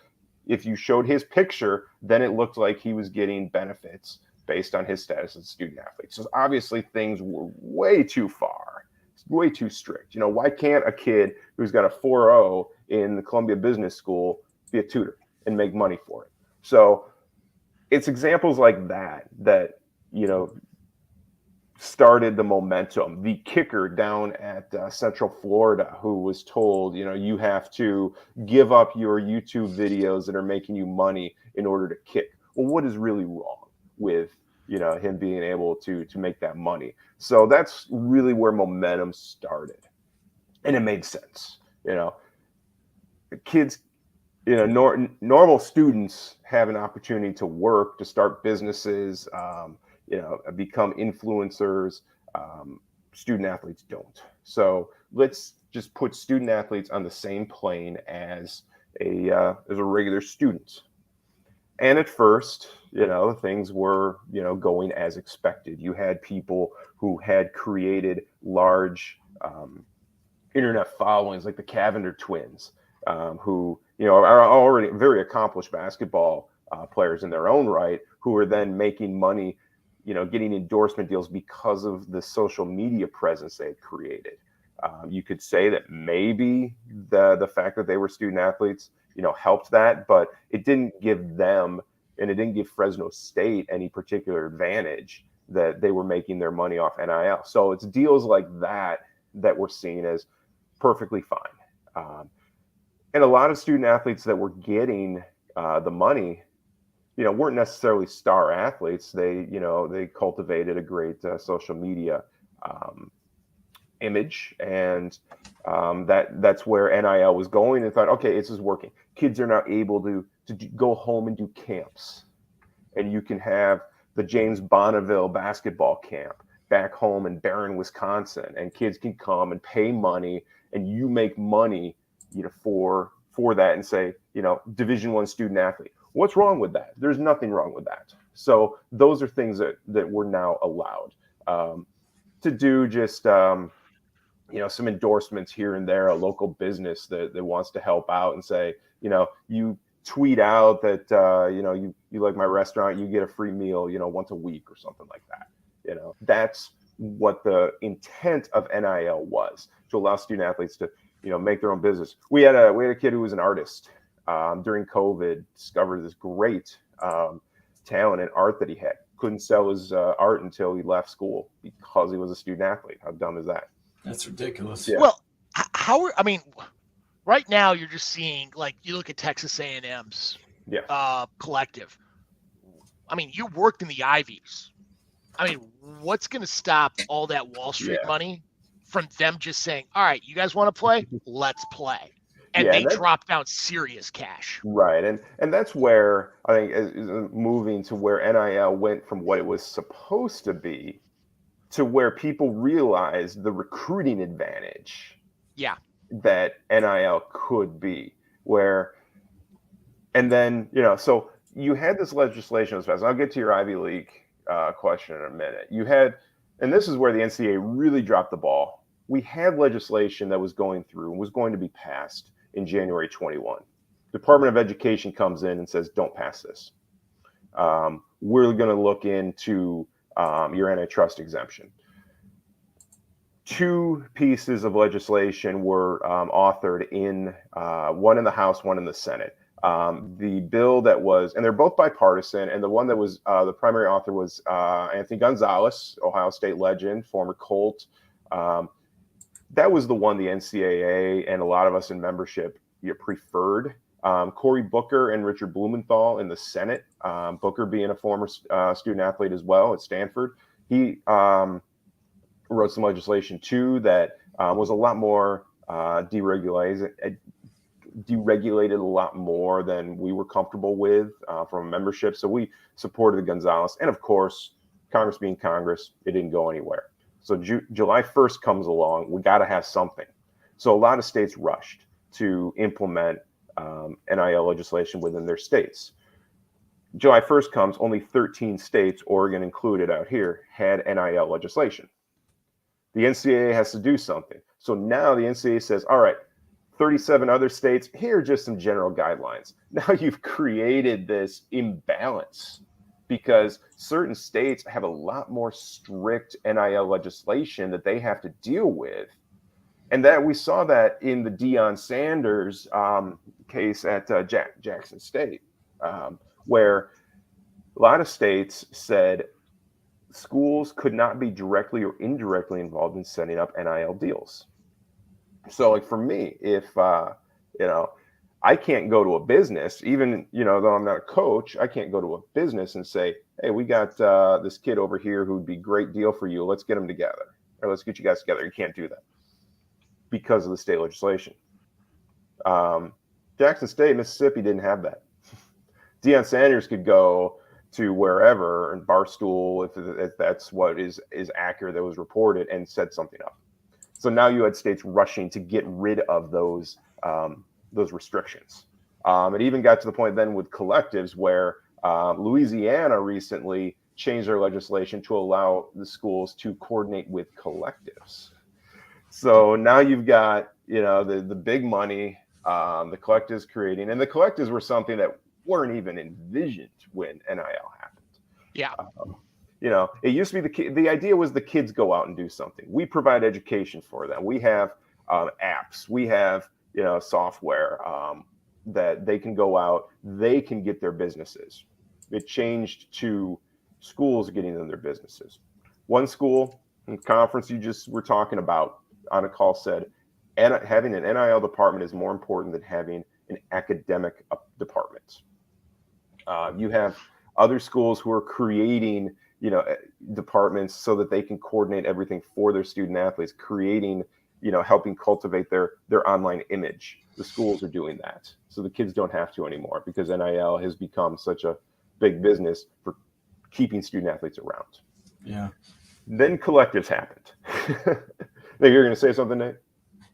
if you showed his picture, then it looked like he was getting benefits based on his status as a student athlete. So obviously things were way too far, way too strict. Why can't a kid who's got a 4.0 in the Columbia Business School be a tutor and make money for it? So it's examples like that started the momentum. The kicker down at Central Florida, who was told, you have to give up your YouTube videos that are making you money in order to kick. Well, what is really wrong with, him being able to make that money? So that's really where momentum started. And it made sense. The kids, normal students have an opportunity to work, to start businesses, become influencers. Student athletes don't. So let's just put student athletes on the same plane as a regular student. And at first, things were, going as expected. You had people who had created large internet followings, like the Cavender twins, who, are already very accomplished basketball players in their own right, who are then making money, getting endorsement deals because of the social media presence they had created. You could say that maybe the fact that they were student athletes, helped that, but it didn't give them, and it didn't give Fresno State any particular advantage that they were making their money off NIL. So it's deals like that we're seeing as perfectly fine. And a lot of student athletes that were getting the money, weren't necessarily star athletes. They cultivated a great social media image, and that's where NIL was going, and thought, okay, this is working. Kids are now able to go home and do camps, and you can have the James Bonneville basketball camp back home in Barron, Wisconsin, and kids can come and pay money, and you make money, for that, and say, Division I student athlete. What's wrong with that? There's nothing wrong with that. So those are things that we're now allowed to do, just some endorsements here and there, a local business that wants to help out and say, you tweet out that, you like my restaurant, you get a free meal, once a week or something like that. That's what the intent of NIL was, to allow student athletes to, make their own business. We had a kid who was an artist during COVID, discovered this great talent in art that he had. Couldn't sell his art until he left school because he was a student athlete. How dumb is that? That's ridiculous. Yeah. Well, right now you're just seeing, like, you look at Texas A&M's collective. You worked in the Ivies. What's going to stop all that Wall Street money from them just saying, all right, you guys want to play? Let's play. And they drop down serious cash. Right. And that's where I think is moving to where NIL went from what it was supposed to be to where people realized the recruiting advantage that NIL could be. So you had this legislation as fast. I'll get to your Ivy League question in a minute. And this is where the NCAA really dropped the ball. We had legislation that was going through and was going to be passed in January 21. Department of Education comes in and says, don't pass this. We're going to look into your antitrust exemption. 2 pieces of legislation were authored in one in the House, one in the Senate. The bill that was, and they're both bipartisan, and the one that was the primary author was Anthony Gonzalez, Ohio State legend, former Colt. That was the one the NCAA and a lot of us in membership preferred. Cory Booker and Richard Blumenthal in the Senate, Booker being a former student athlete as well at Stanford. He wrote some legislation too that was a lot more deregulated a lot more than we were comfortable with from membership. So we supported the Gonzalez. And of course, Congress being Congress, it didn't go anywhere. So July 1st comes along, we got to have something. So a lot of states rushed to implement NIL legislation within their states. July 1st comes, only 13 states, Oregon included out here, had NIL legislation. The NCAA has to do something. So now the NCAA says, all right, 37 other states, here are just some general guidelines. Now you've created this imbalance because certain states have a lot more strict NIL legislation that they have to deal with. And that we saw that in the Deion Sanders case at Jackson State, where a lot of states said schools could not be directly or indirectly involved in setting up NIL deals. So, like for me, if I can't go to a business, even though I'm not a coach, I can't go to a business and say, "Hey, we got this kid over here who would be a great deal for you. Let's get them together, or let's get you guys together." You can't do that because of the state legislation. Jackson State, Mississippi didn't have that. Deion Sanders could go to wherever, and Barstool, if that's what is accurate that was reported, and set something up. So now you had states rushing to get rid of those restrictions. It even got to the point then with collectives where Louisiana recently changed their legislation to allow the schools to coordinate with collectives. So now you've got, the big money, the collectives creating, and the collectives were something that weren't even envisioned when NIL happened. Yeah. It used to be the idea was the kids go out and do something. We provide education for them. We have apps. We have, software that they can go out. They can get their businesses. It changed to schools getting them their businesses. One school conference you just were talking about on a call said, having an NIL department is more important than having an academic department. You have other schools who are creating departments so that they can coordinate everything for their student athletes, creating, helping cultivate their online image. The schools are doing that. So the kids don't have to anymore because NIL has become such a big business for keeping student athletes around. Yeah. Then collectives happened. Think you're going to say something, Nate?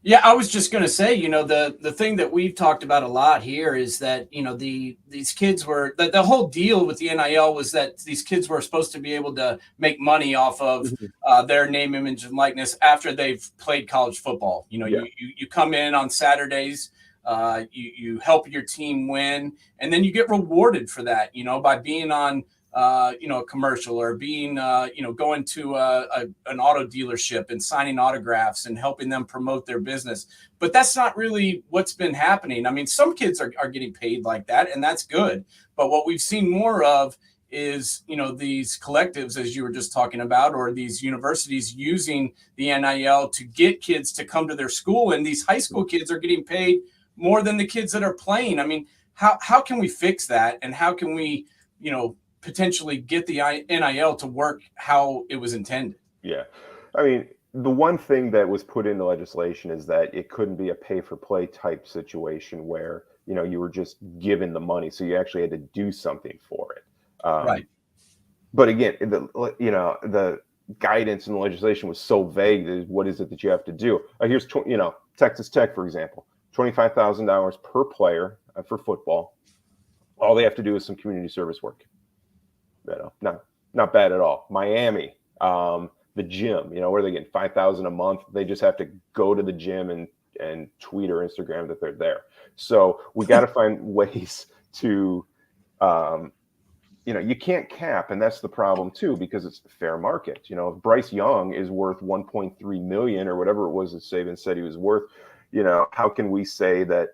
Yeah, I was just going to say, the thing that we've talked about a lot here is that, these kids were the whole deal with the NIL was that these kids were supposed to be able to make money off of their name, image, and likeness after they've played college football. You come in on Saturdays, you help your team win, and then you get rewarded for that, by being on a commercial or being, going to an auto dealership and signing autographs and helping them promote their business. But that's not really what's been happening. I mean, some kids are getting paid like that, and that's good. But what we've seen more of is, these collectives, as you were just talking about, or these universities using the NIL to get kids to come to their school. And these high school kids are getting paid more than the kids that are playing. I mean, how can we fix that? And how can we, potentially get the NIL to work how it was intended? Yeah. I mean, the one thing that was put into legislation is that it couldn't be a pay-for-play type situation where, you were just given the money. So you actually had to do something for it. Right. But again, the guidance in the legislation was so vague. What is it that you have to do? Here's, Texas Tech, for example, $25,000 per player for football. All they have to do is some community service work. Not bad at all. Miami, the gym, where they get $5,000 a month. They just have to go to the gym and tweet or Instagram that they're there. So we got to find ways to, you can't cap, and that's the problem too, because it's a fair market. If Bryce Young is worth 1.3 million or whatever it was that Saban said he was worth, how can we say that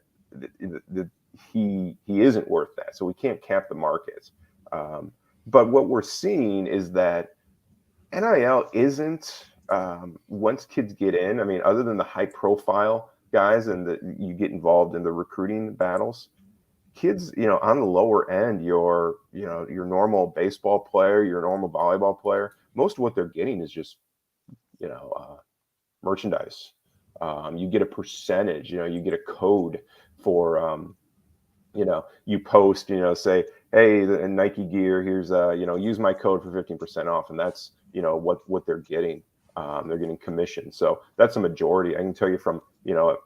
he isn't worth that? So we can't cap the markets. But what we're seeing is that NIL isn't, once kids get in, I mean, other than the high profile guys and you get involved in the recruiting battles, kids, on the lower end, your normal baseball player, your normal volleyball player, most of what they're getting is just, merchandise. You get a percentage, you get a code for, you post, say, hey, in Nike gear, here's use my code for 15% off. And that's, what they're getting. They're getting commission. So that's a majority. I can tell you from,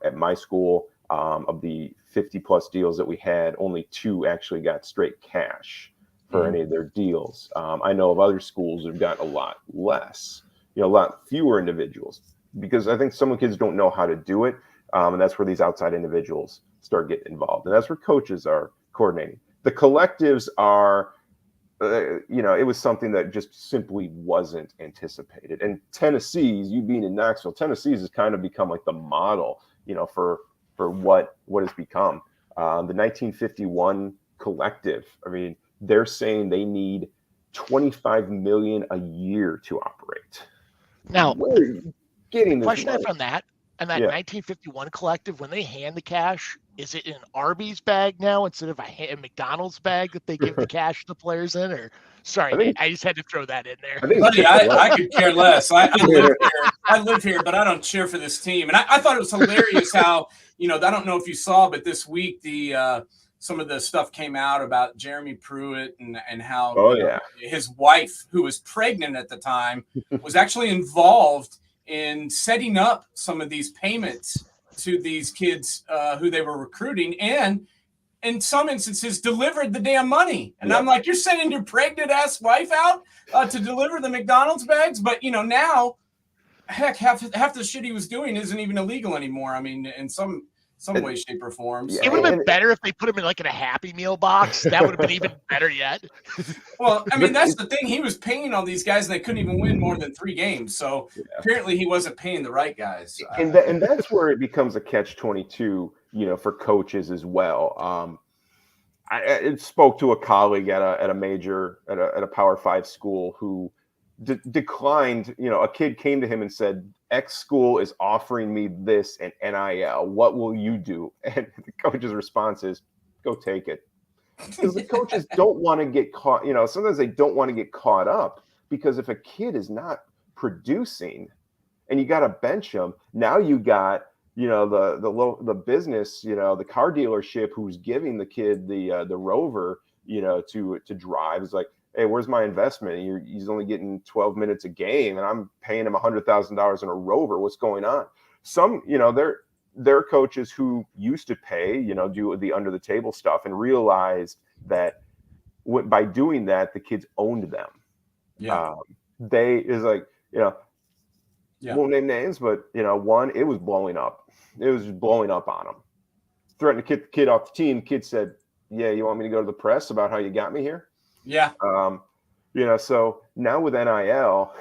at my school, of the 50 plus deals that we had, only 2 actually got straight cash for any of their deals. I know of other schools that have got a lot less, a lot fewer individuals, because I think some of the kids don't know how to do it. And that's where these outside individuals start getting involved. And that's where coaches are coordinating. The collectives are, it was something that just simply wasn't anticipated. And Tennessee's, you being in Knoxville, Tennessee's has kind of become like the model, for what it's become. The 1951 collective, I mean, they're saying they need $25 million a year to operate. Now, where are you getting this question money? from that, and that 1951 collective, when they hand the cash, is it in an Arby's bag now instead of a McDonald's bag that they give the cash to the players in? Or sorry, Nate, I just had to throw that in there. Buddy, I could care less. I live here, but I don't cheer for this team. And I thought it was hilarious how, I don't know if you saw, but this week some of the stuff came out about Jeremy Pruitt and how his wife, who was pregnant at the time, was actually involved in setting up some of these payments to these kids who they were recruiting, and in some instances delivered the damn money. And I'm like, you're sending your pregnant ass wife out to deliver the McDonald's bags? But now, heck, half the shit he was doing isn't even illegal anymore. I mean, in some way, shape, or form. So. It would have been better if they put him in like in a Happy Meal box. That would have been even better yet. Well, I mean, that's the thing. He was paying all these guys, and they couldn't even win more than 3 games. So apparently, he wasn't paying the right guys. And that's where it becomes a catch-22, for coaches as well. I spoke to a colleague at a major at a Power 5 school who declined. A kid came to him and said, X school is offering me this and NIL. What will you do? And the coach's response is, go take it. Because the coaches don't want to get caught. Sometimes they don't want to get caught up, because if a kid is not producing and you got to bench them, now you got, the business, the car dealership who's giving the kid the Rover, to drive. It's like, hey, where's my investment? He's only getting 12 minutes a game, and I'm paying him $100,000 in a Rover. What's going on? Some, there are coaches who used to pay, do the under the table stuff and realized that by doing that, the kids owned them. Yeah. They is like, Yeah. won't name names, but one, it was blowing up. It was just blowing up on them. Threatened to kick the kid off the team. Kid said, "Yeah, you want me to go to the press about how you got me here?" Yeah. So now with NIL,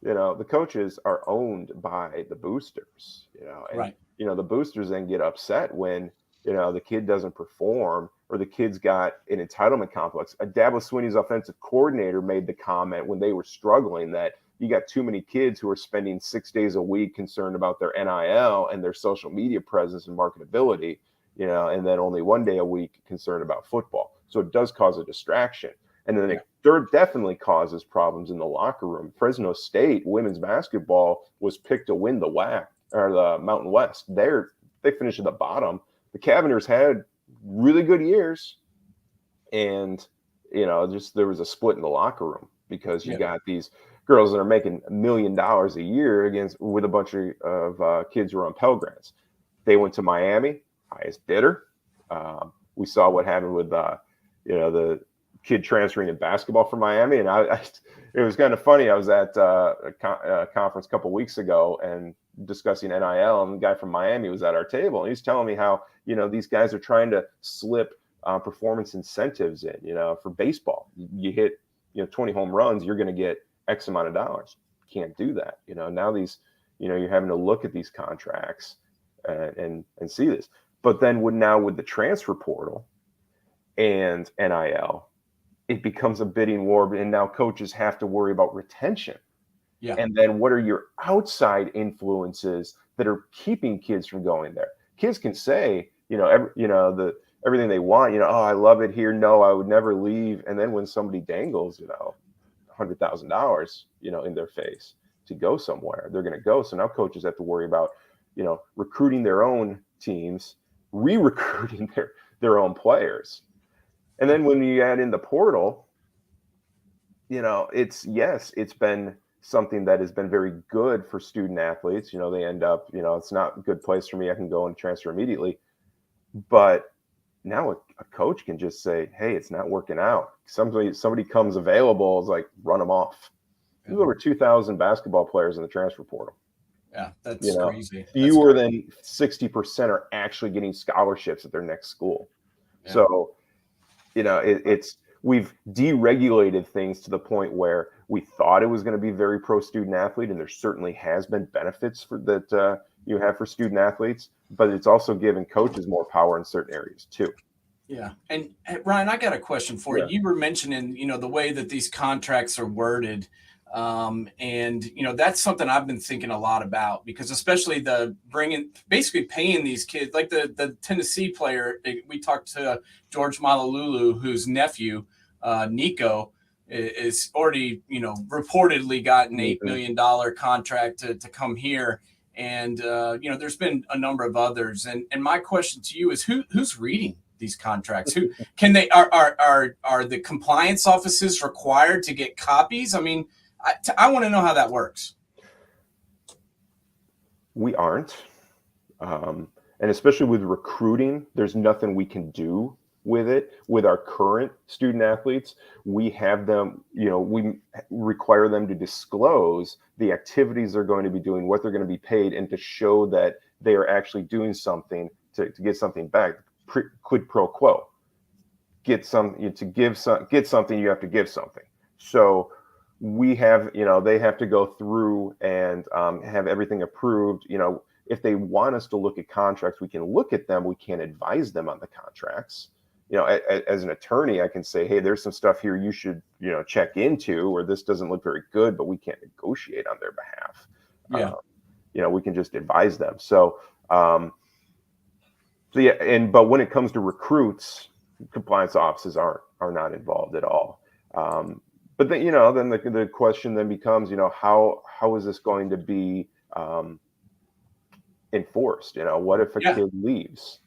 the coaches are owned by the boosters, and Right. the boosters then get upset when the kid doesn't perform or the kid's got an entitlement complex. Dabo Swinney's offensive coordinator made the comment when they were struggling that you got too many kids who are spending 6 days a week concerned about their NIL and their social media presence and marketability, and then only 1 day a week concerned about football. So it does cause a distraction. And then it definitely causes problems in the locker room. Fresno State women's basketball was picked to win the WAC or the Mountain West. They finished at the bottom. The Cavaliers had really good years, and there was a split in the locker room because you got these girls that are making $1 million a year with a bunch of kids who are on Pell Grants. They went to Miami, highest bidder. We saw what happened with the kid transferring in basketball from Miami, and it was kind of funny. I was at a conference a couple weeks ago and discussing NIL, and the guy from Miami was at our table, and he's telling me how these guys are trying to slip performance incentives in. For baseball, you hit 20 home runs, you're going to get X amount of dollars. Can't do that. Now these you're having to look at these contracts and see this. But then with the transfer portal and NIL, it becomes a bidding war, and now coaches have to worry about retention. Yeah. And then what are your outside influences that are keeping kids from going there? Kids can say, everything they want, oh, I love it here. No, I would never leave. And then when somebody dangles, $100,000, in their face to go somewhere, they're going to go. So now coaches have to worry about, recruiting their own teams, re-recruiting their own players. And then when you add in the portal, it's been something that has been very good for student athletes. They end up, it's not a good place for me. I can go and transfer immediately. But now a coach can just say, hey, it's not working out. Somebody comes available, it's like, run them off. There's over 2,000 basketball players in the transfer portal. Yeah, that's crazy. Fewer than 60% are actually getting scholarships at their next school. Yeah. So, we've deregulated things to the point where we thought it was going to be very pro student athlete, and there certainly has been benefits that you have for student athletes, but it's also given coaches more power in certain areas too. Yeah. And Ryan, I got a question for you. You were mentioning, the way that these contracts are worded. And that's something I've been thinking a lot about, because especially basically paying these kids, like the Tennessee player, we talked to George Malolulu, whose nephew, Nico, is already, reportedly got an $8 million contract to come here. And, there's been a number of others. And my question to you is who's reading these contracts? Who can they, are the compliance offices required to get copies? I mean, I want to know how that works. We aren't. And especially with recruiting, there's nothing we can do with it. With our current student athletes, we have them, we require them to disclose the activities they're going to be doing, what they're going to be paid, and to show that they are actually doing something to get something back. Quid pro quo. Get something, you have to give something. So we have, they have to go through and have everything approved. If they want us to look at contracts, we can look at them. We can't advise them on the contracts. As an attorney, I can say, hey, there's some stuff here you should, check into, or this doesn't look very good, but we can't negotiate on their behalf. Yeah. We can just advise them. So, but when it comes to recruits, compliance offices are not involved at all. But then, then the question then becomes, how is this going to be enforced? What if a kid leaves?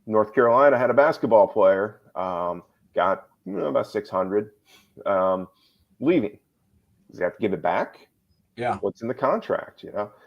North Carolina had a basketball player, got about 600, leaving. Does he have to give it back? Yeah. What's in the contract?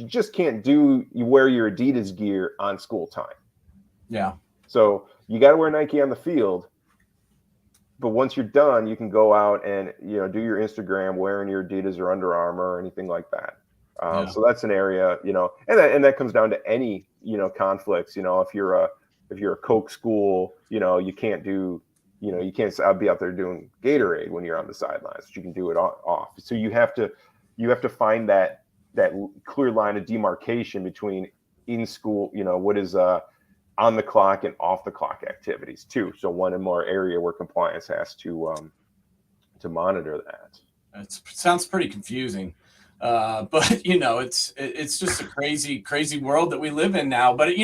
You just can't you wear your Adidas gear on school time. Yeah. So you got to wear Nike on the field. But once you're done, you can go out and, do your Instagram wearing your Adidas or Under Armour or anything like that. So that's an area, and that comes down to any, conflicts. If you're a Coke school, you can't do, you can't be out there doing Gatorade when you're on the sidelines, but you can do it off. So you have to find that clear line of demarcation between in school, what is on the clock and off the clock activities too. So one and more area where compliance has to monitor that. It sounds pretty confusing. But it's just a crazy world that we live in now. But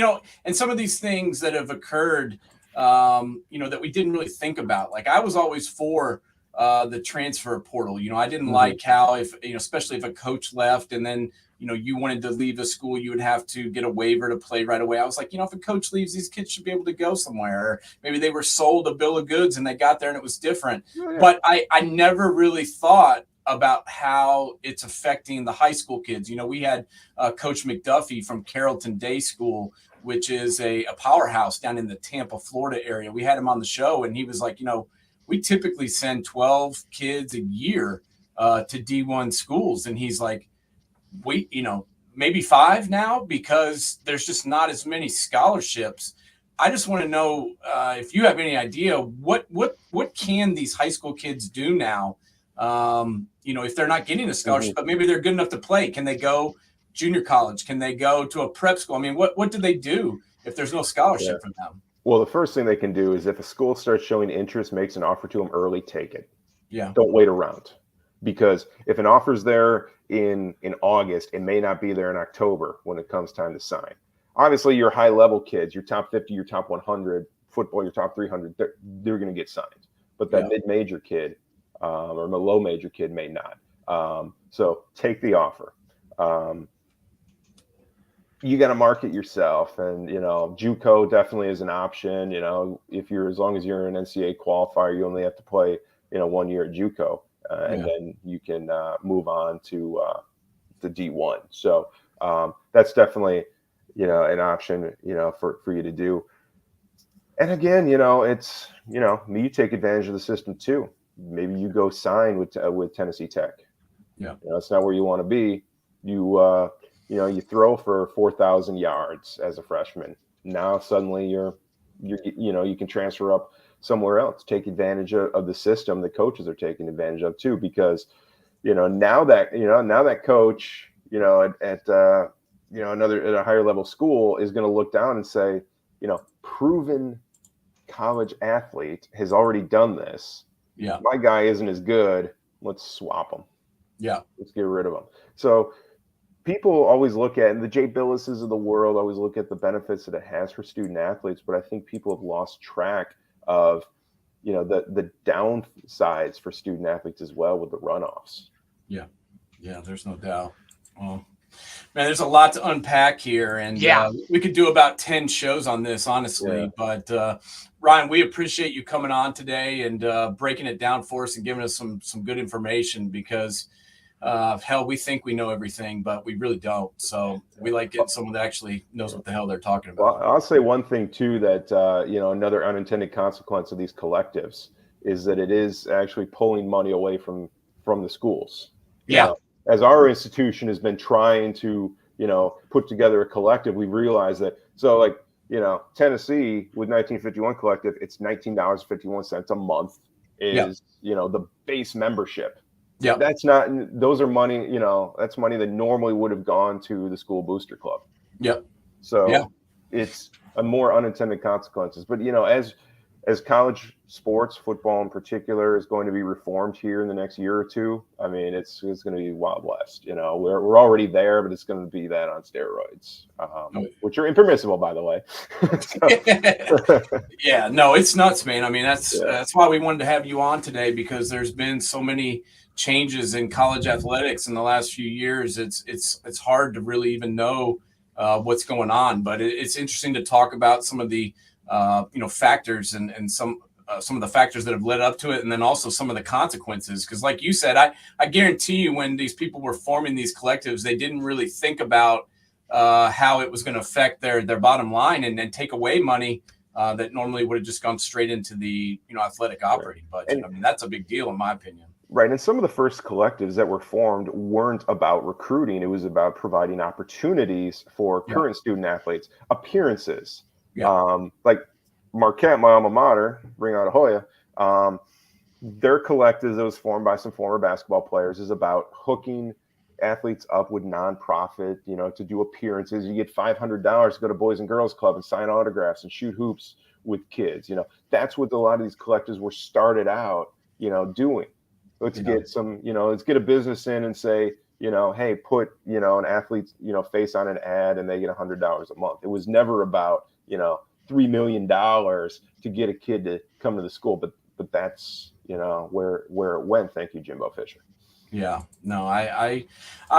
and some of these things that have occurred, that we didn't really think about. Like I was always for the transfer portal. I didn't like how especially if a coach left and then you wanted to leave a school, you would have to get a waiver to play right away. I was like, if a coach leaves, these kids should be able to go somewhere. Or maybe they were sold a bill of goods and they got there and it was different. Oh, yeah. But I never really thought about how it's affecting the high school kids. We had Coach McDuffie from Carrollton Day School, which is a powerhouse down in the Tampa, Florida area. We had him on the show and he was like, we typically send 12 kids a year to D1 schools. And he's like, maybe 5 now because there's just not as many scholarships. I just want to know if you have any idea what can these high school kids do now? If they're not getting a scholarship, but maybe they're good enough to play. Can they go junior college? Can they go to a prep school? I mean, what do they do if there's no scholarship for them? Well, the first thing they can do is if a school starts showing interest, makes an offer to them early, take it. Yeah. Don't wait around. Because if an offer's there in August, it may not be there in October when it comes time to sign. Obviously, your high-level kids, your top 50, your top 100, football, your top 300, they're going to get signed. But that mid-major kid or the low-major kid may not. So take the offer. You got to market yourself. And, JUCO definitely is an option. As long as you're an NCAA qualifier, you only have to play, 1 year at JUCO. And then you can move on to the D1. So that's definitely, an option, for you to do. And again, it's, you take advantage of the system too. Maybe you go sign with Tennessee Tech. Yeah. It's not where you want to be. You throw for 4,000 yards as a freshman. Now suddenly you can transfer up somewhere else, take advantage of the system the coaches are taking advantage of too, because now that coach at a higher level school is going to look down and say, proven college athlete has already done this. Yeah, my guy isn't as good, let's swap him. Yeah, let's get rid of him. So people always look at, and the Jay Billises of the world always look at the benefits that it has for student athletes, but I think people have lost track of the downsides for student athletes as well with the runoffs. Yeah, there's no doubt. Well, man, there's a lot to unpack here, and we could do about 10 shows on this, honestly. Yeah. But Ryan, we appreciate you coming on today and breaking it down for us and giving us some good information, because we think we know everything, but we really don't. So we like getting someone that actually knows what the hell they're talking about. Well, I'll say one thing too, that another unintended consequence of these collectives is that it is actually pulling money away from the schools. Yeah. As our institution has been trying to put together a collective, we realized that. So Tennessee with 1951 collective, it's $19.51 a month is the base membership. Yeah, those are money, that's money that normally would have gone to the school booster club. Yep. So it's a more unintended consequences. But, as college sports, football in particular, is going to be reformed here in the next year or two, I mean, it's going to be Wild West. We're already there, but it's going to be that on steroids, which are impermissible, by the way. Yeah, no, it's nuts, man. I mean, that's why we wanted to have you on today, because there's been so many changes in college athletics in the last few years. It's hard to really even know what's going on, but it's interesting to talk about some of the factors and some some of the factors that have led up to it, and then also some of the consequences. Because, like you said, I guarantee you, when these people were forming these collectives, they didn't really think about how it was going to affect their bottom line and then take away money that normally would have just gone straight into the athletic operating budget. I mean, that's a big deal in my opinion. Right. And some of the first collectives that were formed weren't about recruiting. It was about providing opportunities for current student athletes, appearances. Like Marquette, my alma mater, Ring Out of Hoya, their collective that was formed by some former basketball players is about hooking athletes up with nonprofit, to do appearances. You get $500 to go to Boys and Girls Club and sign autographs and shoot hoops with kids. That's what a lot of these collectives were started out, doing. Let's get some, let's get a business in and say, hey, put, an athlete's, face on an ad and they get $100 a month. It was never about, $3 million to get a kid to come to the school. But that's, where it went. Thank you, Jimbo Fisher. Yeah, no, I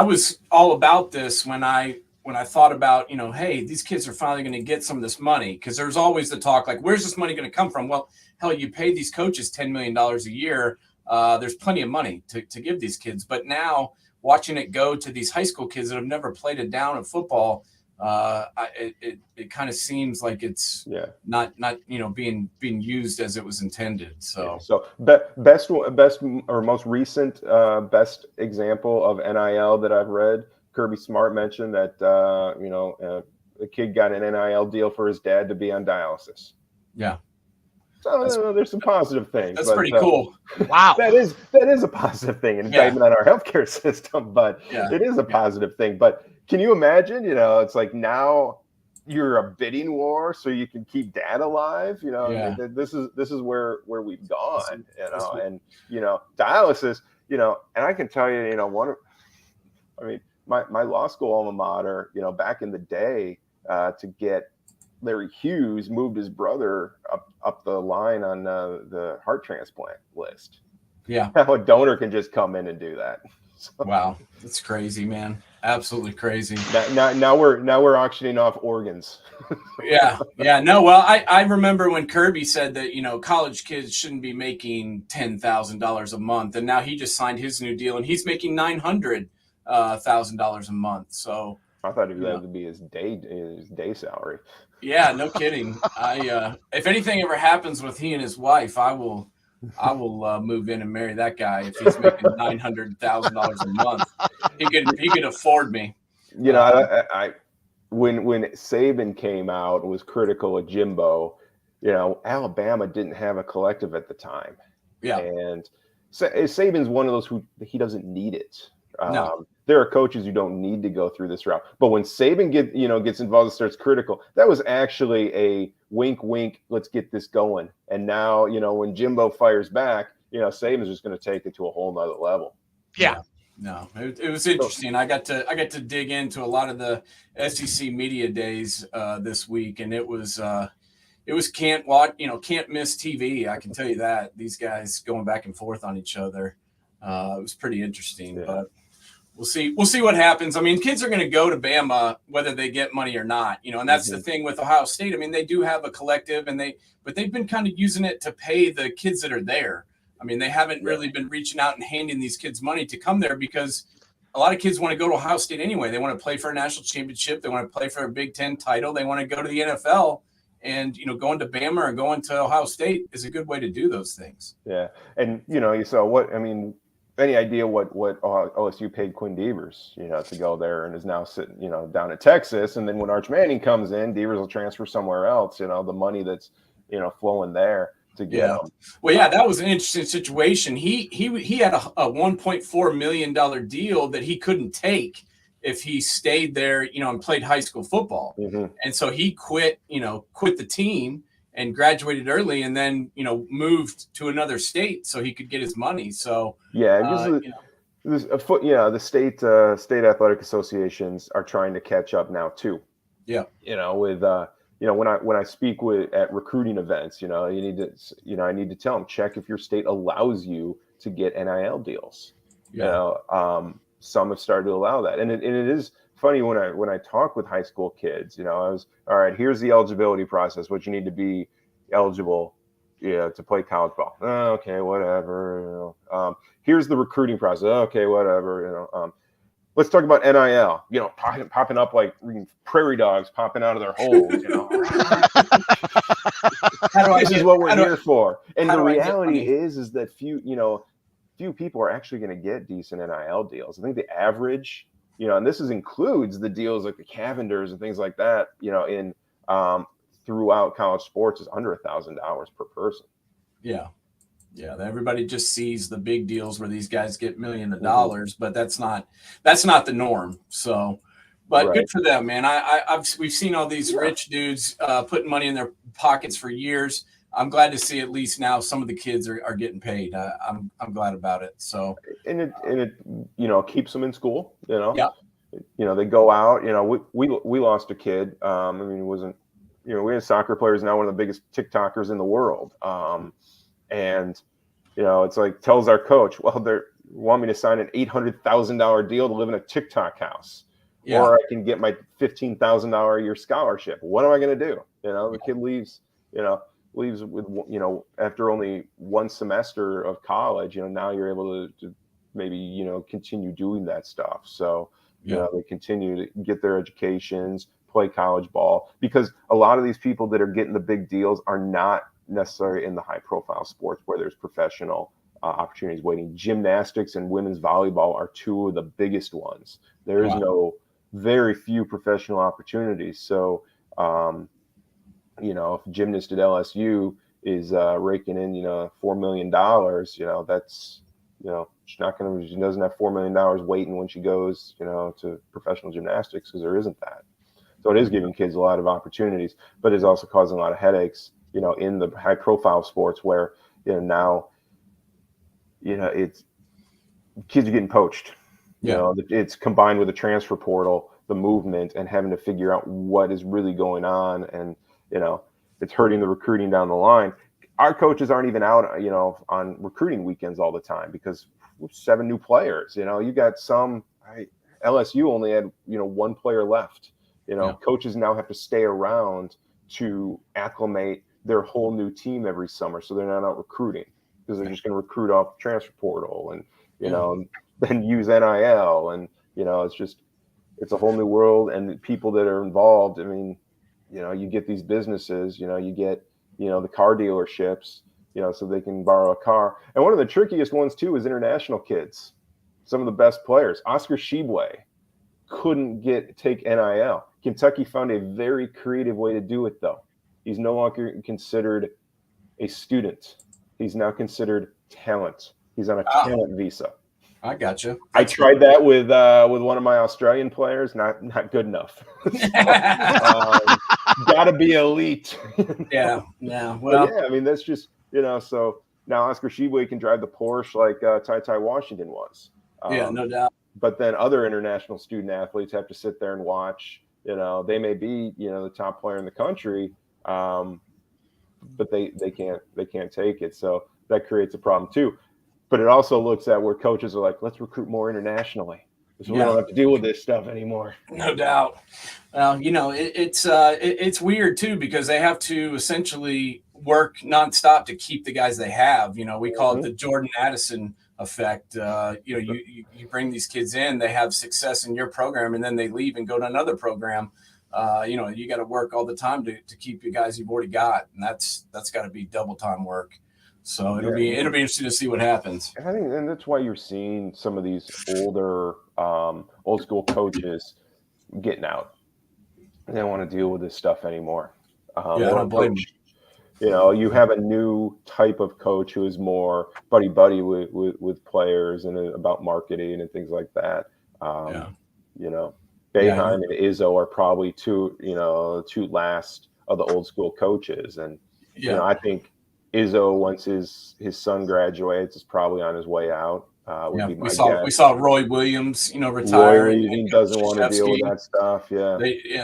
was all about this when I thought about, hey, these kids are finally going to get some of this money, because there's always the talk like, where's this money going to come from? Well, hell, you pay these coaches $10 million a year. There's plenty of money to give these kids. But now watching it go to these high school kids that have never played a down of football, it kind of seems like it's not being used as it was intended. So best or most recent best example of NIL that I've read, Kirby Smart mentioned that a kid got an NIL deal for his dad to be on dialysis. Yeah. So there's some positive things. That's pretty cool. Wow. That is a positive thing, an indictment on our healthcare system, but it is a positive thing. But can you imagine, it's like now you're a bidding war so you can keep dad alive. This is where we've gone, and dialysis, and I can tell you, my law school alma mater, back in the day, to get Larry Hughes moved his brother up the line on the heart transplant list. Yeah. Now a donor can just come in and do that. So, wow. That's crazy, man. Absolutely crazy. Now we're auctioning off organs. Yeah. No, well, I remember when Kirby said that, college kids shouldn't be making $10,000 a month. And now he just signed his new deal and he's making $900,000 a month. So I thought that would be his day salary. Yeah, no kidding. If anything ever happens with he and his wife, I will move in and marry that guy if he's making $900,000 a month. He could afford me. I when Saban came out and was critical of Jimbo, Alabama didn't have a collective at the time. Yeah, and Saban's one of those who he doesn't need it. No. There are coaches who don't need to go through this route. But when Saban gets involved and starts critical, that was actually a wink, wink, let's get this going. And now, when Jimbo fires back, Saban's just going to take it to a whole nother level. Yeah. No, it was interesting. I got to dig into a lot of the SEC media days this week, and it was can't miss TV. I can tell you that. These guys going back and forth on each other. It was pretty interesting, but we'll see what happens. I mean, kids are going to go to Bama whether they get money or not, and that's the thing with Ohio State. I mean, they do have a collective but they've been kind of using it to pay the kids that are there. I mean, they haven't really been reaching out and handing these kids money to come there, because a lot of kids want to go to Ohio State anyway. They want to play for a national championship. They want to play for a Big Ten title. They want to go to the NFL. And, going to Bama or going to Ohio State is a good way to do those things. Yeah. And, you saw any idea what OSU paid Quinn Devers, to go there, and is now sitting, down at Texas. And then when Arch Manning comes in, Devers will transfer somewhere else, the money that's, flowing there to get him. Well, yeah, that was an interesting situation. He had a $1.4 million deal that he couldn't take if he stayed there, and played high school football. Mm-hmm. And so he quit the team and graduated early, and then, moved to another state so he could get his money. So the state athletic associations are trying to catch up now too. Yeah. With when I speak at recruiting events, I need to tell them, check if your state allows you to get NIL deals. Yeah. Some have started to allow that, and it is funny when I talk with high school kids, I was, all right, here's the eligibility process, what you need to be eligible to play college ball. Oh, okay, whatever. Here's the recruiting process. Okay, whatever. Let's talk about NIL. Popping up like prairie dogs popping out of their holes. This is what we're here for. And the reality is that few people are actually going to get decent NIL deals. I think the average, and this includes the deals like the Cavenders and things like that, in throughout college sports is under $1,000 per person. Yeah. Everybody just sees the big deals where these guys get millions of dollars, but that's not the norm. So, but good for them, man. We've seen all these rich dudes putting money in their pockets for years. I'm glad to see at least now some of the kids are getting paid. I'm glad about it. So, and it keeps them in school. Yeah. They go out. We lost a kid. It wasn't. We have soccer players now, one of the biggest TikTokers in the world. And it's like tells our coach, well, they want me to sign an $800,000 deal to live in a TikTok house, or I can get my $15,000 a year scholarship. What am I going to do? The kid leaves with after only one semester of college. Now you're able to maybe continue doing that stuff. So they continue to get their educations, play college ball, because a lot of these people that are getting the big deals are not necessarily in the high profile sports where there's professional opportunities waiting. Gymnastics and women's volleyball are two of the biggest ones. There is very few professional opportunities. So, if a gymnast at LSU is raking in, $4 million, that's, she doesn't have $4 million waiting when she goes, to professional gymnastics, because there isn't that. So it is giving kids a lot of opportunities, but it's also causing a lot of headaches, in the high profile sports where, now, it's kids are getting poached. It's combined with the transfer portal, the movement, and having to figure out what is really going on. And, it's hurting the recruiting down the line. Our coaches aren't even out, on recruiting weekends all the time because 7 new players, you got some, LSU only had, one player left. Coaches now have to stay around to acclimate their whole new team every summer. So they're not out recruiting because they're just going to recruit off the transfer portal and, then use NIL. And, it's a whole new world. And the people that are involved, you get these businesses, you get, the car dealerships, so they can borrow a car. And one of the trickiest ones too is international kids. Some of the best players, Oscar Shibwe, couldn't take NIL. Kentucky found a very creative way to do it, though. He's no longer considered a student. He's now considered talent. He's on a talent visa. I gotcha. I tried that with one of my Australian players. Not good enough. Gotta be elite. Yeah. Well, that's just So now Oscar Shibwe can drive the Porsche like Ty Washington was. No doubt. But then other international student athletes have to sit there and watch. They may be the top player in the country, but they can't take it. So that creates a problem too. But it also looks at where coaches are like, let's recruit more internationally. So we don't have to deal with this stuff anymore. No doubt. Well, it's weird too, because they have to essentially work nonstop to keep the guys they have. We call it the Jordan Addison effect. You bring these kids in, they have success in your program, and then they leave and go to another program. You got to work all the time to keep the guys you've already got, and that's got to be double time work. So it'll be interesting to see what happens. I think, and that's why you're seeing some of these older, old school coaches getting out. They don't want to deal with this stuff anymore. I don't blame them. You have a new type of coach who is more buddy with players and about marketing and things like that. Boeheim and Izzo are probably two last of the old school coaches, and I think Izzo, once his son graduates, is probably on his way out. We saw Roy Williams, retire. He doesn't want to deal with that stuff. Yeah,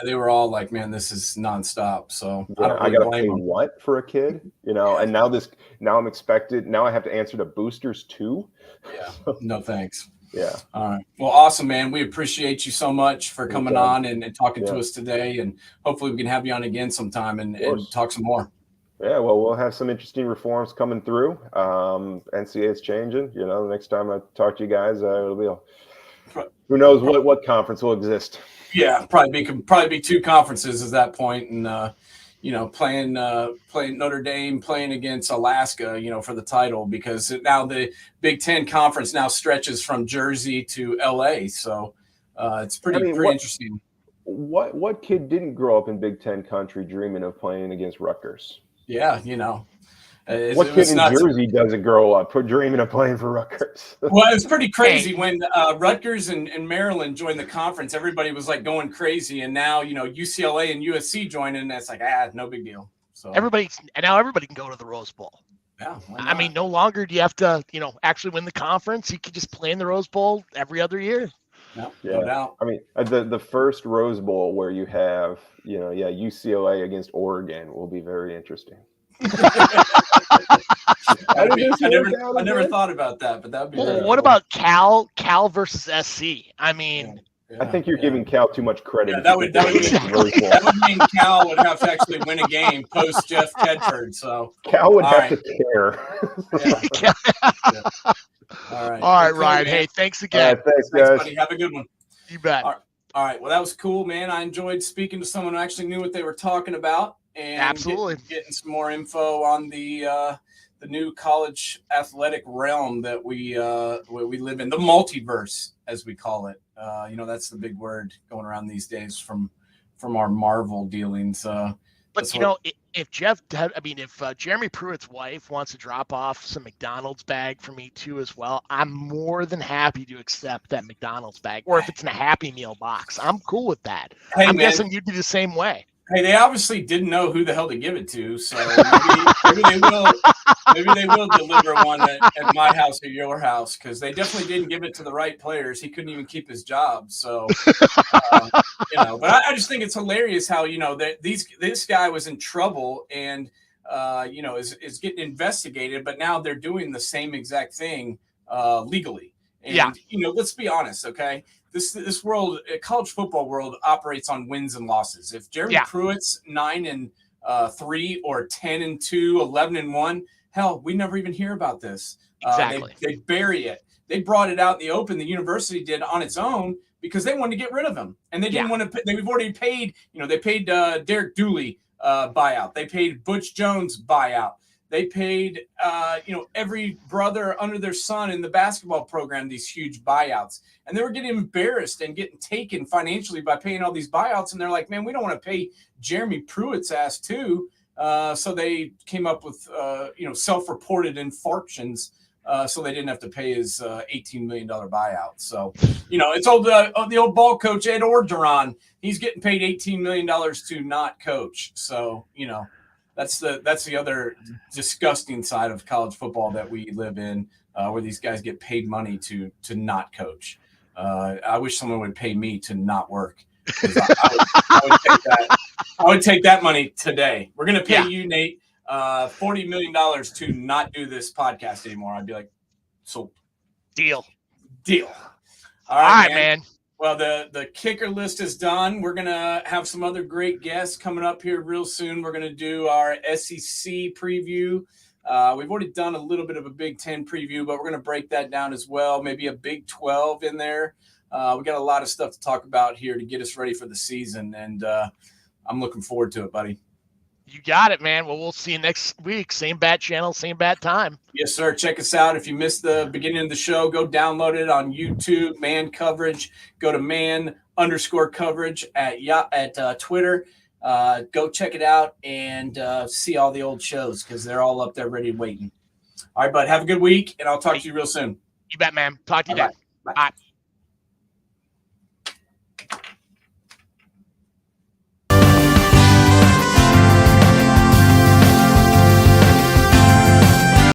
they were all like, man, this is nonstop. So I got to pay what for a kid, and now I'm expected. Now I have to answer to boosters too. Yeah, no thanks. Yeah. All right. Well, awesome, man. We appreciate you so much for coming on and talking to us today, and hopefully we can have you on again sometime and talk some more. Yeah, well, we'll have some interesting reforms coming through. NCAA is changing. The next time I talk to you guys, it'll be who knows what conference will exist. Yeah, probably be two conferences at that point, and playing Notre Dame, playing against Alaska, for the title, because now the Big Ten conference now stretches from Jersey to LA, so it's pretty interesting. What kid didn't grow up in Big Ten country dreaming of playing against Rutgers? Yeah, what kid in Jersey doesn't grow up dreaming of playing for Rutgers? Well, it was pretty crazy when Rutgers and Maryland joined the conference. Everybody was like going crazy, and now UCLA and USC join in. And it's like no big deal. So everybody can go to the Rose Bowl. Yeah, I mean, no longer do you have to actually win the conference. You could just play in the Rose Bowl every other year. No doubt. I mean, the first Rose Bowl where you have UCLA against Oregon will be very interesting. I never thought about that, but that'd be. Well, what about Cal versus SC? I mean, I think you're giving Cal too much credit. Yeah, that would mean Cal would have to actually win a game post Jeff Tedford. So Cal would have to care. All right, Ryan. Hey, thanks again. Thanks, guys. Buddy. Have a good one. You bet. All right. Well, that was cool, man. I enjoyed speaking to someone who actually knew what they were talking about, and absolutely getting some more info on the new college athletic realm that we live in, the multiverse, as we call it. That's the big word going around these days from our Marvel dealings. But if Jeremy Pruitt's wife wants to drop off some McDonald's bag for me too as well, I'm more than happy to accept that McDonald's bag. Or if it's in a Happy Meal box, I'm cool with that. Hey, I'm guessing you'd be the same way. Hey, they obviously didn't know who the hell to give it to, so maybe they will deliver one at my house or your house, because they definitely didn't give it to the right players. He couldn't even keep his job, so But I just think it's hilarious how this guy was in trouble and is getting investigated, but now they're doing the same exact thing legally. And let's be honest, okay. This world, college football world, operates on wins and losses. If Jeremy Pruitt's 9-3 or 10-2, 11-1, hell, we never even hear about this. Exactly. They bury it. They brought it out in the open. The university did on its own because they wanted to get rid of him, and they didn't want to. They've already paid. They paid Derek Dooley buyout. They paid Butch Jones buyout. They paid, every brother under their son in the basketball program these huge buyouts. And they were getting embarrassed and getting taken financially by paying all these buyouts. And they're like, man, we don't want to pay Jeremy Pruitt's ass too. So they came up with, self-reported infarctions. So they didn't have to pay his $18 million buyout. So, it's the old ball coach, Ed Orgeron. He's getting paid $18 million to not coach. So, that's the other disgusting side of college football that we live in, where these guys get paid money to not coach. I wish someone would pay me to not work. I would take that money today. We're going to pay you, Nate, $40 million to not do this podcast anymore. I'd be like, sold. Deal. All right, man. Well, the kicker list is done. We're going to have some other great guests coming up here real soon. We're going to do our SEC preview. We've already done a little bit of a Big Ten preview, but we're going to break that down as well. Maybe a Big 12 in there. We got a lot of stuff to talk about here to get us ready for the season, and I'm looking forward to it, buddy. You got it, man. Well, we'll see you next week. Same bat channel, same bat time. Yes, sir. Check us out. If you missed the beginning of the show, go download it on YouTube, Man Coverage. Go to man_coverage at Twitter. Go check it out and see all the old shows because they're all up there ready waiting. All right, bud. Have a good week, and I'll talk to you real soon. You bet, man. Talk to you then. Bye. Bye.